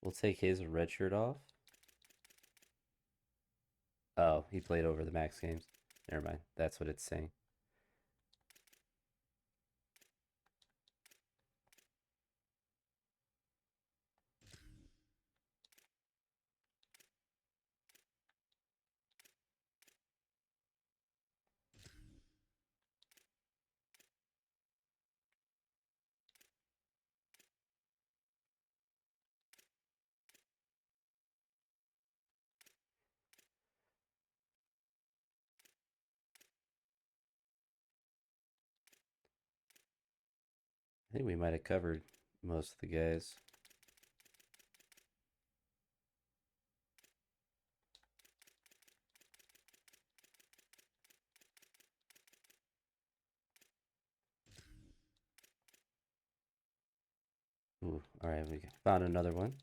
We'll take his red shirt off. Oh, he played over the max games. Never mind. That's what it's saying. I think we might have covered most of the guys. Ooh, all right, we found another one.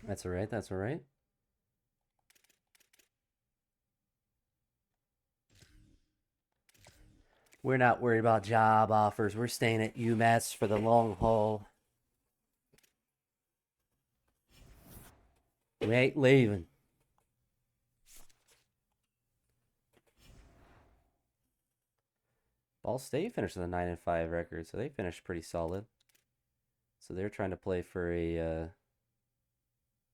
That's all right. That's all right. We're not worried about job offers. We're staying at UMass for the long haul. We ain't leaving. Ball State finished with a 9-5 record, so they finished pretty solid. So they're trying to play for a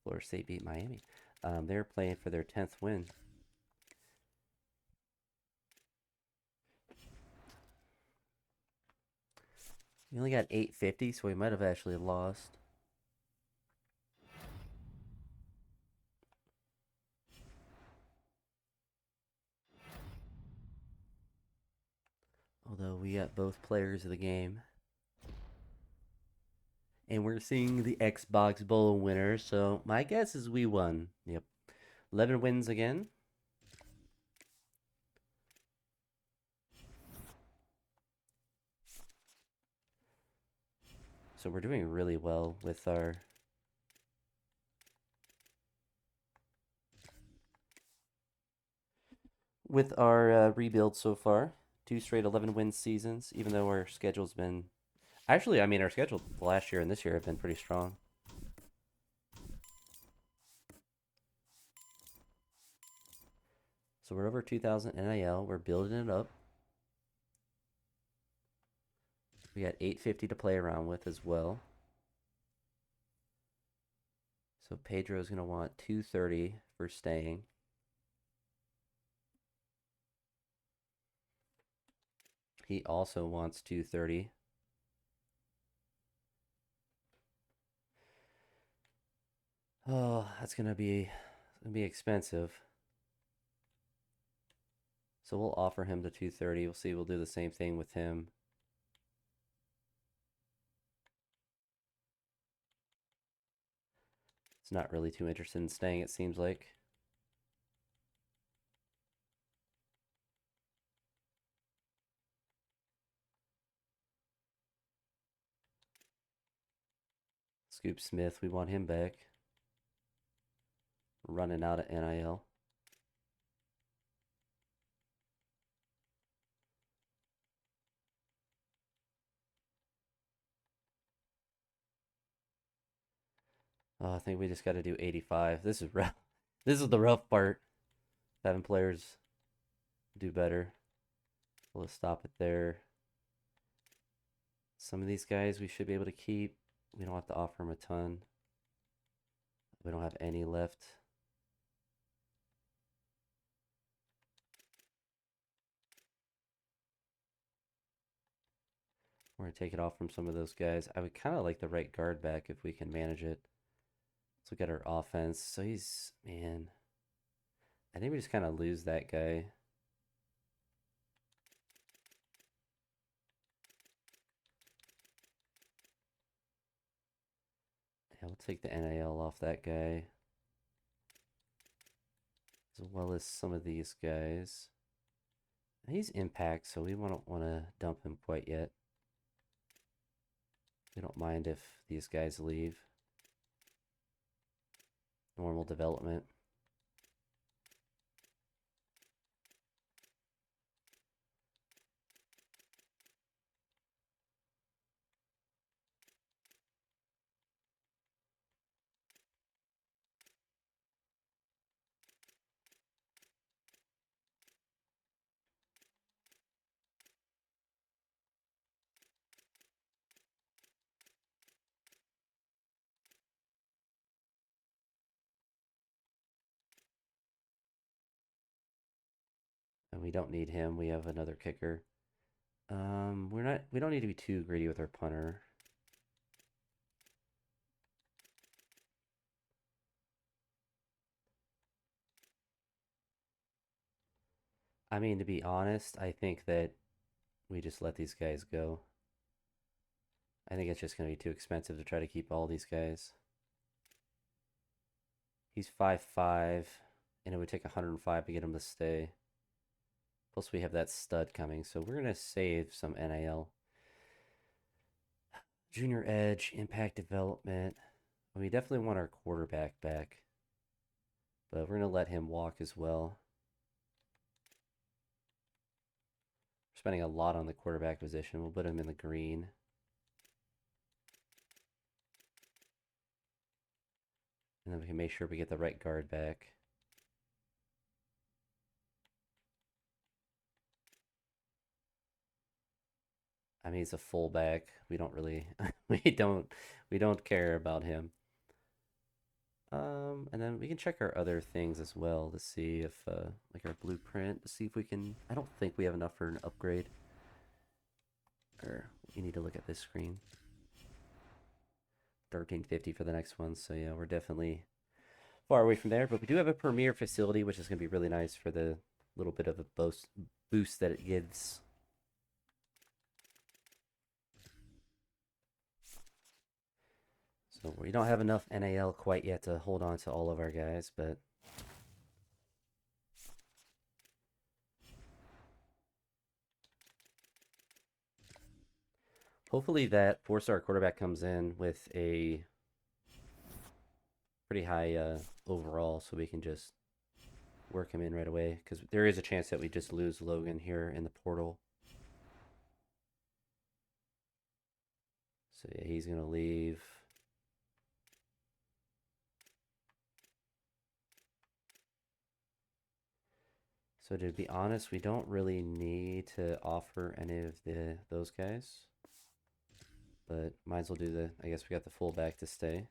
Florida State beat Miami. They're playing for their 10th win. We only got 850, so we might have actually lost. Although we got both players of the game. And we're seeing the Xbox Bowl winner, so my guess is we won. Yep. 11 wins again. So we're doing really well with our rebuild so far. 2 straight 11-win seasons, even though our schedule's been actually, I mean, our schedule last year and this year have been pretty strong. So we're over 2,000 NIL. We're building it up. We got 850 to play around with as well. So Pedro's going to want 230 for staying. He also wants 230. Oh, that's going to be expensive. So we'll offer him the 230. We'll see. We'll do the same thing with him. It's not really too interested in staying, it seems like. Scoop Smith, we want him back. Running out of NIL. Oh, I think we just got to do 85. This is rough. This is the rough part. Having players do better. We'll stop it there. Some of these guys we should be able to keep. We don't have to offer them a ton. We don't have any left. We're going to take it off from some of those guys. I would kind of like the right guard back if we can manage it. Let's look at our offense. So he's, man, I think we just kind of lose that guy. Yeah, we'll take the NIL off that guy. As well as some of these guys. He's impact, so we don't want to dump him quite yet. We don't mind if these guys leave. Normal development. And we don't need him. We have another kicker. We don't need to be too greedy with our punter. I mean, to be honest, I think that we just let these guys go. I think it's just going to be too expensive to try to keep all these guys. He's 5'5", and it would take 105 to get him to stay. Plus, we have that stud coming, so we're going to save some NIL. Junior edge, impact development. We definitely want our quarterback back, but we're going to let him walk as well. spending a lot on the quarterback position. We'll put him in the green. And then we can make sure we get the right guard back. I mean, he's a fullback. We don't really, we don't care about him. And then we can check our other things as well to see if, like our blueprint, to see if we can. I don't think we have enough for an upgrade. Or you need to look at this screen. 1350 for the next one. So yeah, we're definitely far away from there. But we do have a premier facility, which is going to be really nice for the little bit of a boost that it gives. So we don't have enough NAL quite yet to hold on to all of our guys, but hopefully that four-star quarterback comes in with a pretty high overall, so we can just work him in right away. Because there is a chance that we just lose Logan here in the portal. So yeah, he's gonna leave. So to be honest, we don't really need to offer any of those guys. But might as well do the, I guess we got the fullback to stay.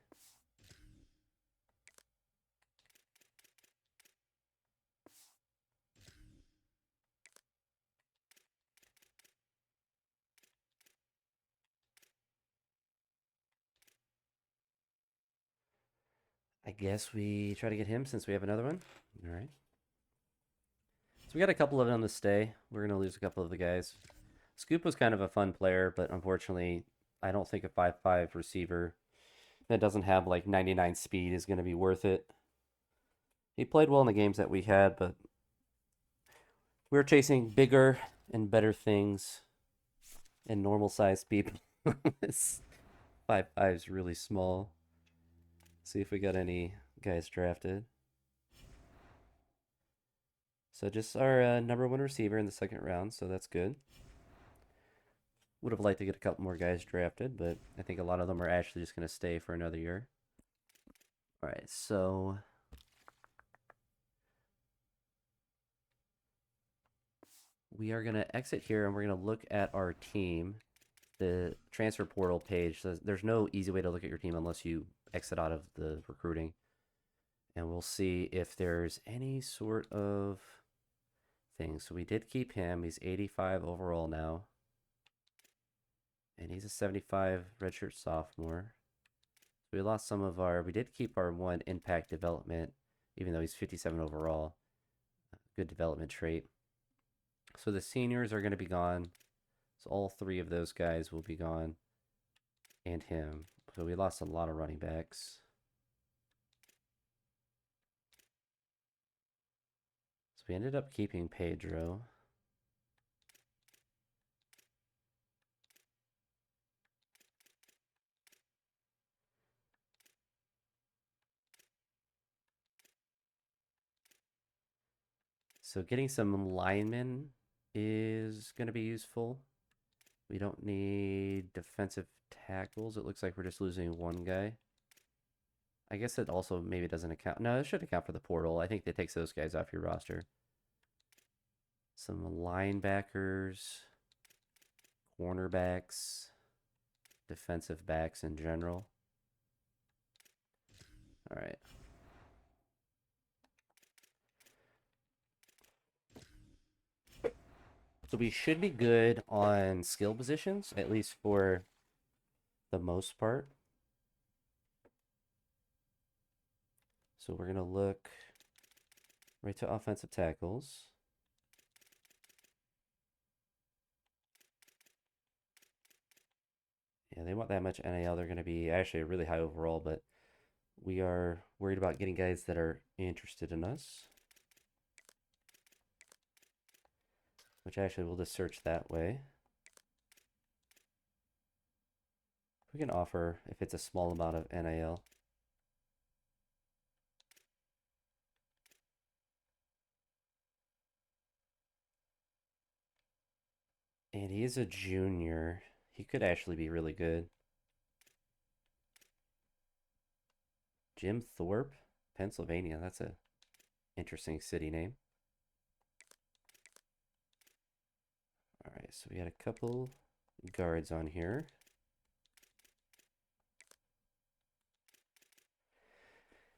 I guess we try to get him since we have another one. All right. So we got a couple of them to stay. We're going to lose a couple of the guys. Scoop was kind of a fun player, but unfortunately, I don't think a 5'5 receiver that doesn't have like 99 speed is going to be worth it. He played well in the games that we had, but we're chasing bigger and better things and normal sized people. This 5'5 is really small. See if we got any guys drafted. So just our number one receiver in the second round, so that's good. Would have liked to get a couple more guys drafted, but I think a lot of them are actually just going to stay for another year. All right, so we are going to exit here and we're going to look at our team, the transfer portal page. There's no easy way to look at your team unless you exit out of the recruiting. And we'll see if there's any sort of thing. So we did keep him. He's 85 overall now. And he's a 75 redshirt sophomore. So we lost some of our, we did keep our one impact development, even though he's 57 overall. Good development trait. So the seniors are going to be gone. So all three of those guys will be gone. And him. So we lost a lot of running backs. So we ended up keeping Pedro. So getting some linemen is going to be useful. We don't need defensive tackles. It looks like we're just losing one guy. I guess it also maybe doesn't account. No, it should account for the portal. I think that takes those guys off your roster. Some linebackers, cornerbacks, defensive backs in general. All right. So we should be good on skill positions, at least for the most part. So we're going to look right to offensive tackles. Yeah, they want that much NAL. They're going to be actually really high overall, but we are worried about getting guys that are interested in us. Which actually we'll just search that way. We can offer if it's a small amount of NAL. And he is a junior. He could actually be really good. Jim Thorpe, Pennsylvania. That's a interesting city name. All right, so we got a couple guards on here.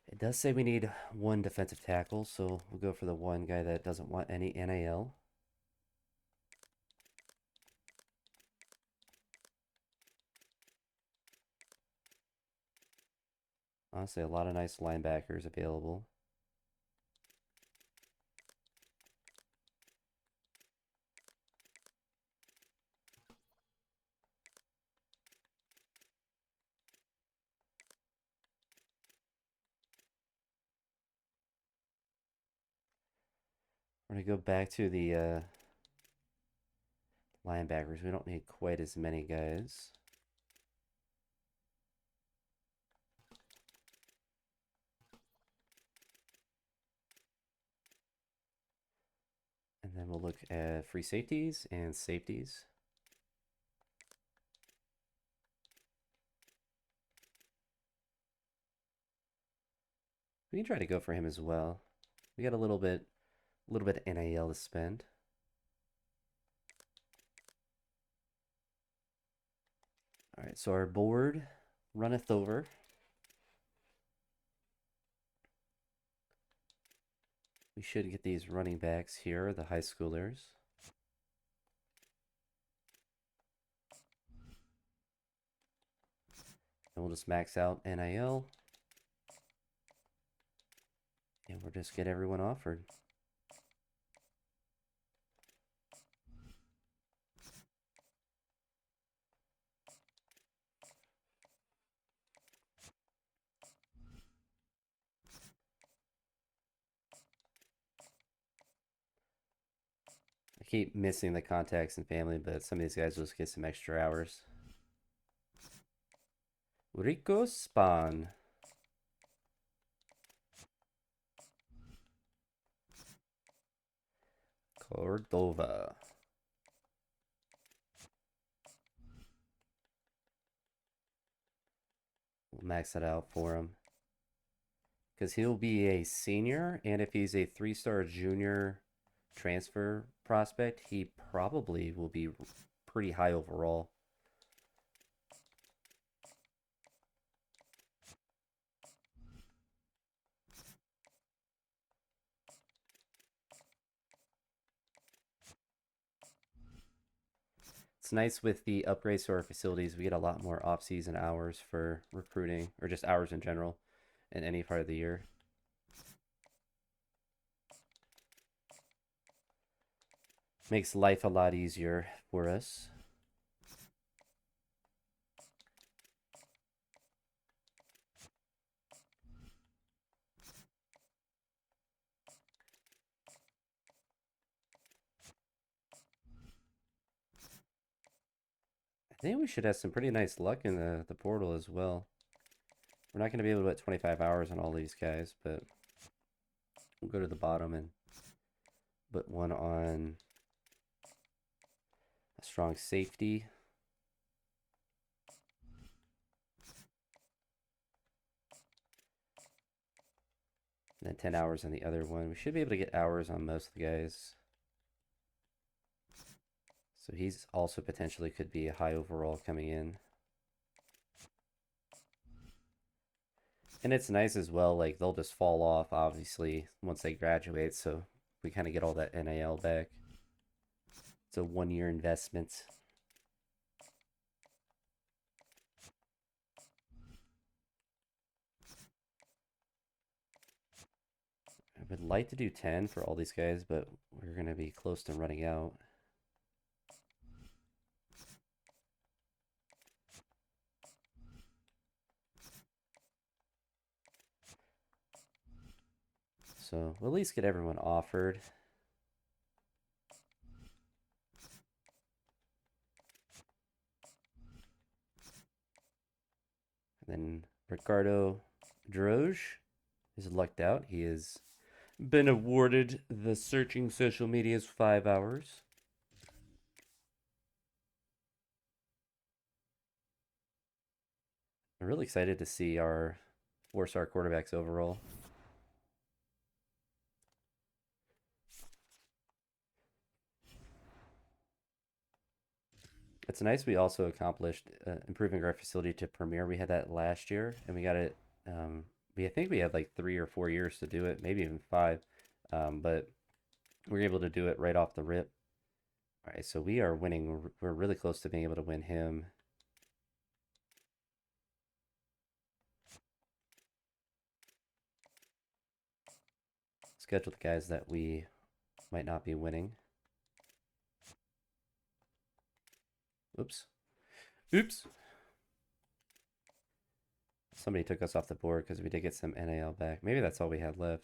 It does say we need one defensive tackle, so we'll go for the one guy that doesn't want any NAL. Honestly, a lot of nice linebackers available. We're going to go back to the linebackers. We don't need quite as many guys. And then we'll look at free safeties and safeties. We can try to go for him as well. We got a little bit of NAL to spend. All right, so our board runneth over. We should get these running backs here, the high schoolers. And we'll just max out NIL. And we'll just get everyone offered. I keep missing the contacts and family, but some of these guys will just get some extra hours. Rico Spawn. Cordova. We'll max it out for him. Because he'll be a senior, and if he's a 3-star junior transfer prospect, he probably will be pretty high overall. It's nice with the upgrades to our facilities. We get a lot more off-season hours for recruiting, or just hours in general, in any part of the year. Makes life a lot easier for us. I think we should have some pretty nice luck in the portal as well. We're not going to be able to put 25 hours on all these guys, but we'll go to the bottom and put one on a strong safety. And then 10 hours on the other one. We should be able to get hours on most of the guys. So he's also potentially could be a high overall coming in. And it's nice as well, like they'll just fall off obviously once they graduate, so we kind of get all that NIL back. It's a 1-year investment. I would like to do 10 for all these guys, but we're going to be close to running out. So we'll at least get everyone offered. And then Ricardo Droge is lucked out. He has been awarded the Searching Social Media's 5 hours. I'm really excited to see our 4-star quarterbacks overall. It's nice we also accomplished improving our facility to Premier. We had that last year, and we got it. I think we had like 3 or 4 years to do it, maybe even 5. But we were able to do it right off the rip. All right, so we are winning. We're really close to being able to win him. Schedule the guys that we might not be winning. Oops. Oops. Somebody took us off the board because we did get some NAL back. Maybe that's all we had left.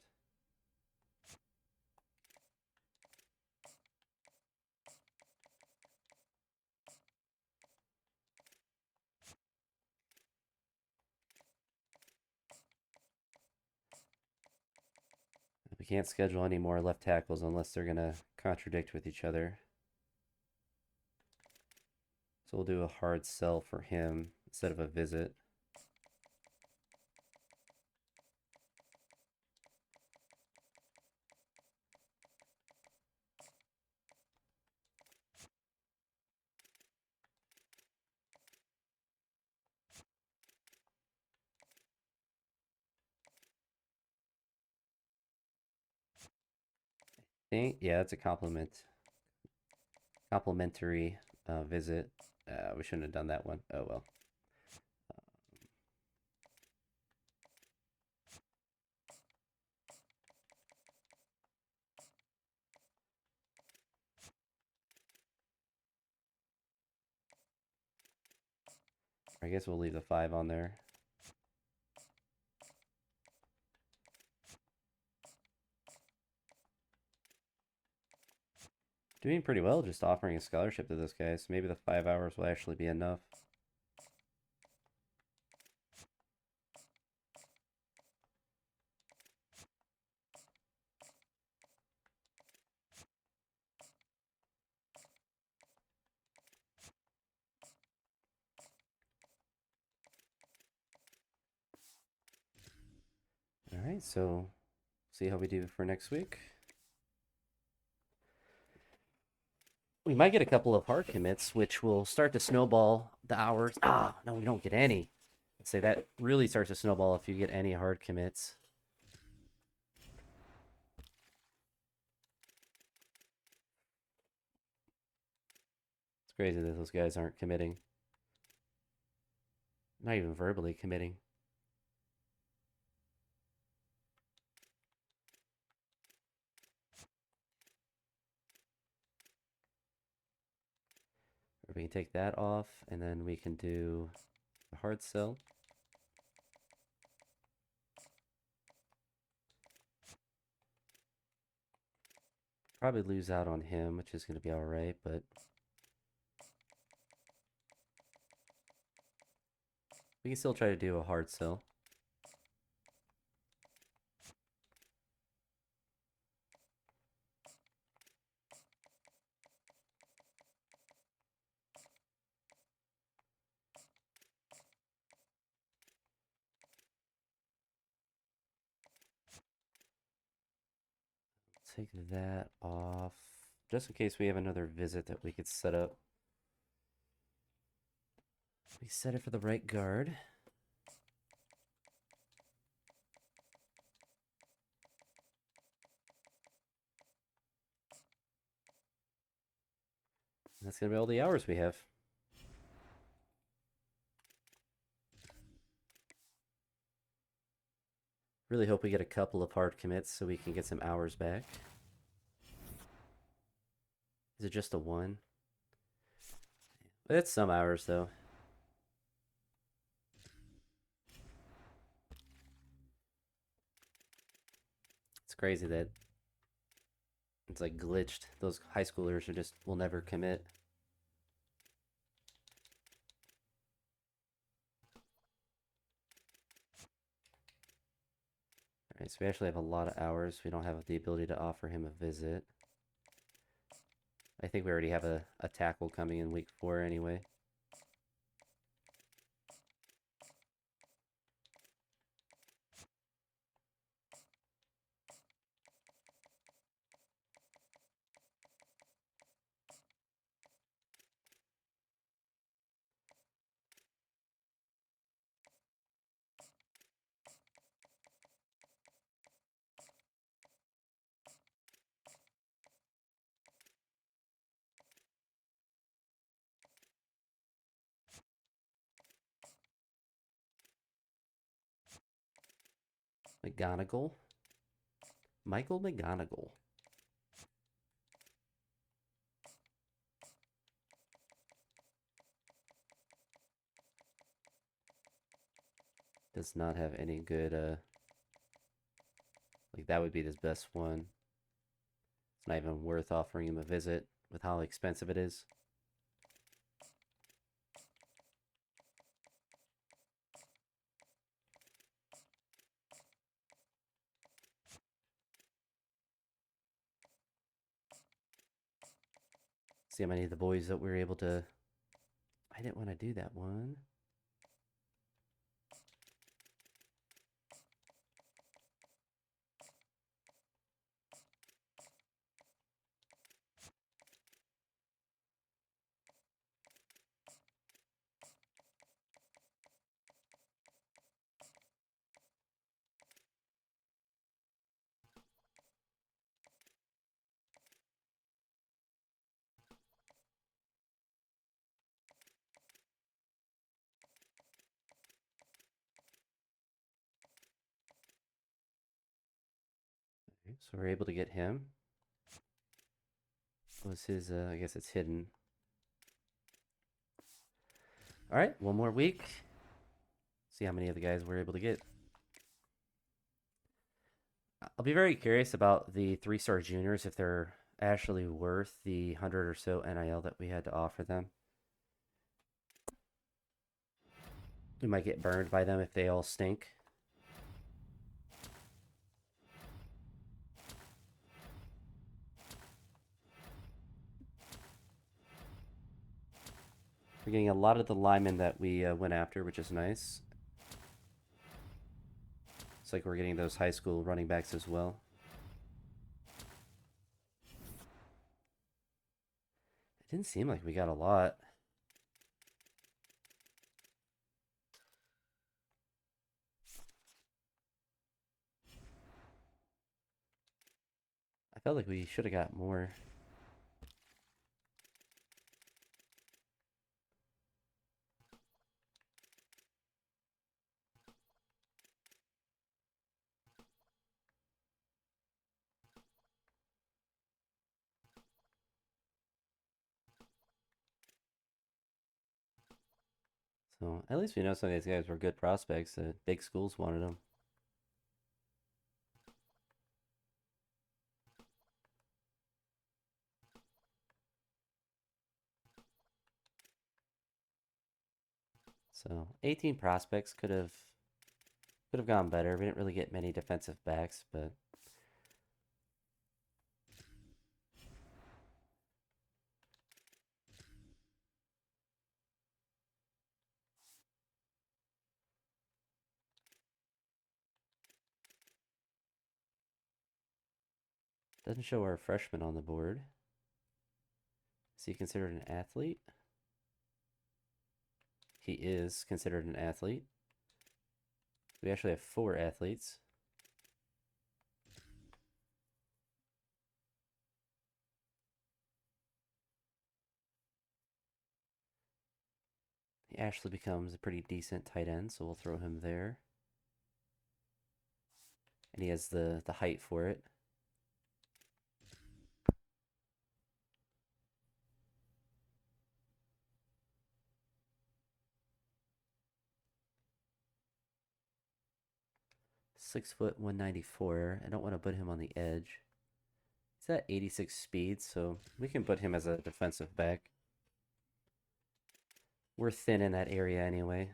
We can't schedule any more left tackles unless they're going to contradict with each other. So we'll do a hard sell for him instead of a visit. Yeah, it's a complimentary visit. We shouldn't have done that one. Oh well. I guess we'll leave the 5 on there. Doing pretty well, just offering a scholarship to this guy, so maybe the 5 hours will actually be enough. All right, so see how we do for next week. We might get a couple of hard commits, which will start to snowball the hours. Ah, no, we don't get any. I'd say that really starts to snowball if you get any hard commits. It's crazy that those guys aren't committing. Not even verbally committing. Or we can take that off, and then we can do a hard sell. Probably lose out on him, which is going to be all right, but we can still try to do a hard sell. Take that off, just in case we have another visit that we could set up. We set it for the right guard. That's going to be all the hours we have. Really hope we get a couple of hard commits so we can get some hours back. Is it just a 1? It's some hours, though. It's crazy that it's like glitched. Those high schoolers are just will never commit. Alright, so we actually have a lot of hours. We don't have the ability to offer him a visit. I think we already have a tackle coming in week 4 anyway. McGonagall. Michael McGonagall. Does not have any good, like that would be his best one. It's not even worth offering him a visit with how expensive it is. See how many of the boys that we were able to. I didn't want to do that one. Okay, so we're able to get him. What was his, I guess it's hidden. All right, one more week. See how many of the guys we're able to get. I'll be very curious about the 3-star juniors if they're actually worth the 100 or so NIL that we had to offer them. We might get burned by them if they all stink. We're getting a lot of the linemen that we went after, which is nice. It's like we're getting those high school running backs as well. It didn't seem like we got a lot. I felt like we should have got more. So at least we know some of these guys were good prospects. Big schools wanted them. So 18 prospects could have gone better. We didn't really get many defensive backs, but doesn't show our freshman on the board. Is he considered an athlete? He is considered an athlete. We actually have 4 athletes. He actually becomes a pretty decent tight end, so we'll throw him there. And he has the height for it. Six foot 194. I don't want to put him on the edge. He's at 86 speed, so we can put him as a defensive back. We're thin in that area anyway.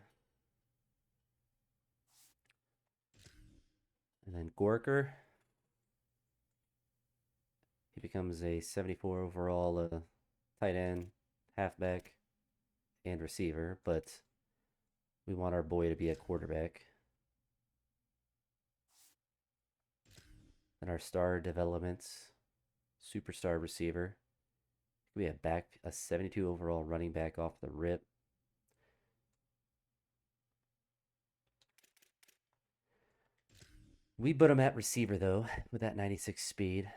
And then Gorker. He becomes a 74 overall tight end, halfback, and receiver, but we want our boy to be a quarterback. And our star developments, superstar receiver. We have a 72 overall running back off the rip. We put him at receiver though, with that 96 speed.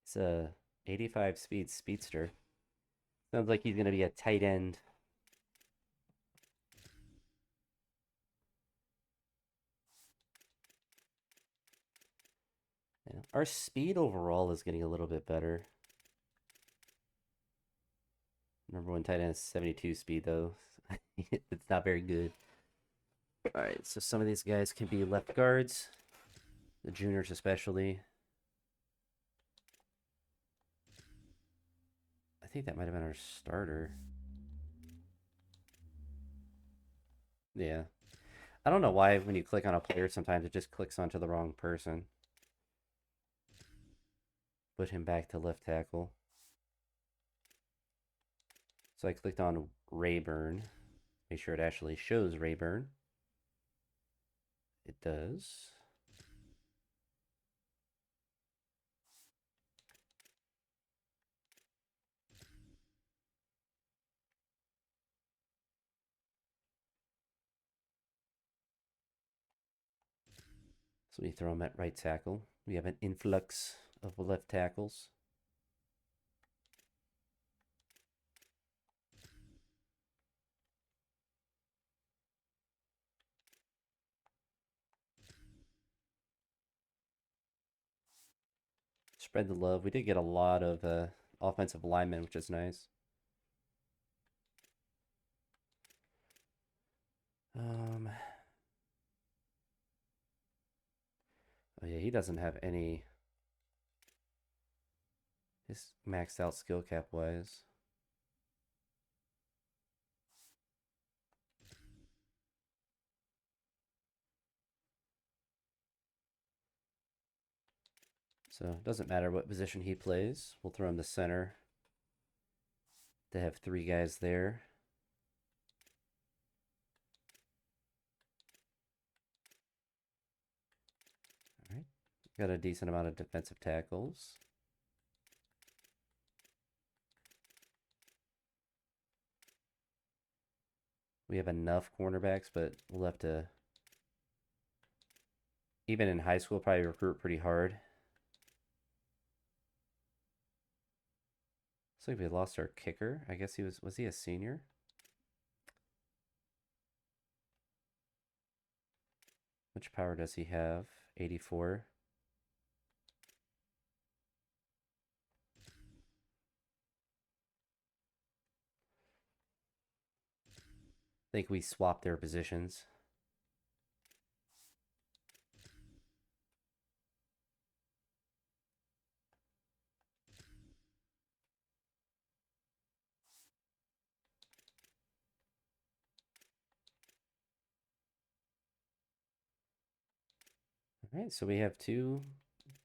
It's a 85 speed speedster. Sounds like he's going to be a tight end. Yeah. Our speed overall is getting a little bit better. Number one tight end is 72 speed, though. It's not very good. All right, so some of these guys can be left guards, the juniors especially. I think that might have been our starter. Yeah. I don't know why when you click on a player, sometimes it just clicks onto the wrong person. Put him back to left tackle. So I clicked on Rayburn. Make sure it actually shows Rayburn. It does. So we throw him at right tackle. We have an influx of left tackles. Spread the love. We did get a lot of offensive linemen, which is nice. Oh yeah, he doesn't have any. His maxed out skill cap wise. So it doesn't matter what position he plays. We'll throw him to center. They have three guys there. All right. Got a decent amount of defensive tackles. We have enough cornerbacks, but we'll have to, even in high school, probably recruit pretty hard. Looks like we lost our kicker. I guess was he a senior? Which power does he have? 84. I think we swapped their positions. All right, so we have two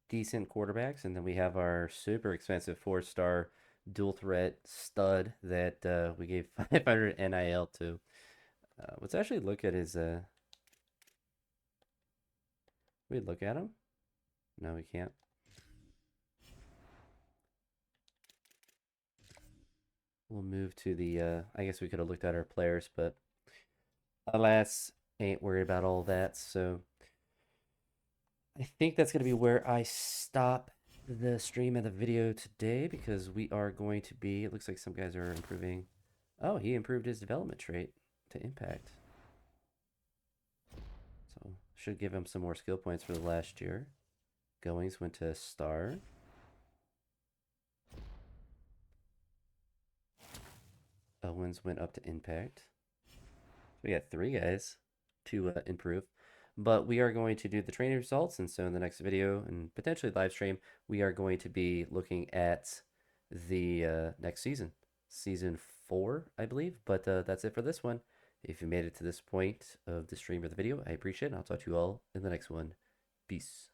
decent quarterbacks, and then we have our super expensive four-star dual threat stud that we gave 500 NIL to. Let's actually look at his. We look at him? No, we can't. We'll move to the. I guess we could have looked at our players, but alas, ain't worried about all that. So I think that's gonna be where I stop the stream and the video today because we are going to be. It looks like some guys are improving. Oh, he improved his development trait to impact. So should give him some more skill points for the last year. Goings went to star. Owens went up to impact. We got three guys to improve. But we are going to do the training results. And so in the next video and potentially live stream, we are going to be looking at the next season. Season 4, I believe. But that's it for this one. If you made it to this point of the stream or the video, I appreciate it. I'll talk to you all in the next one. Peace.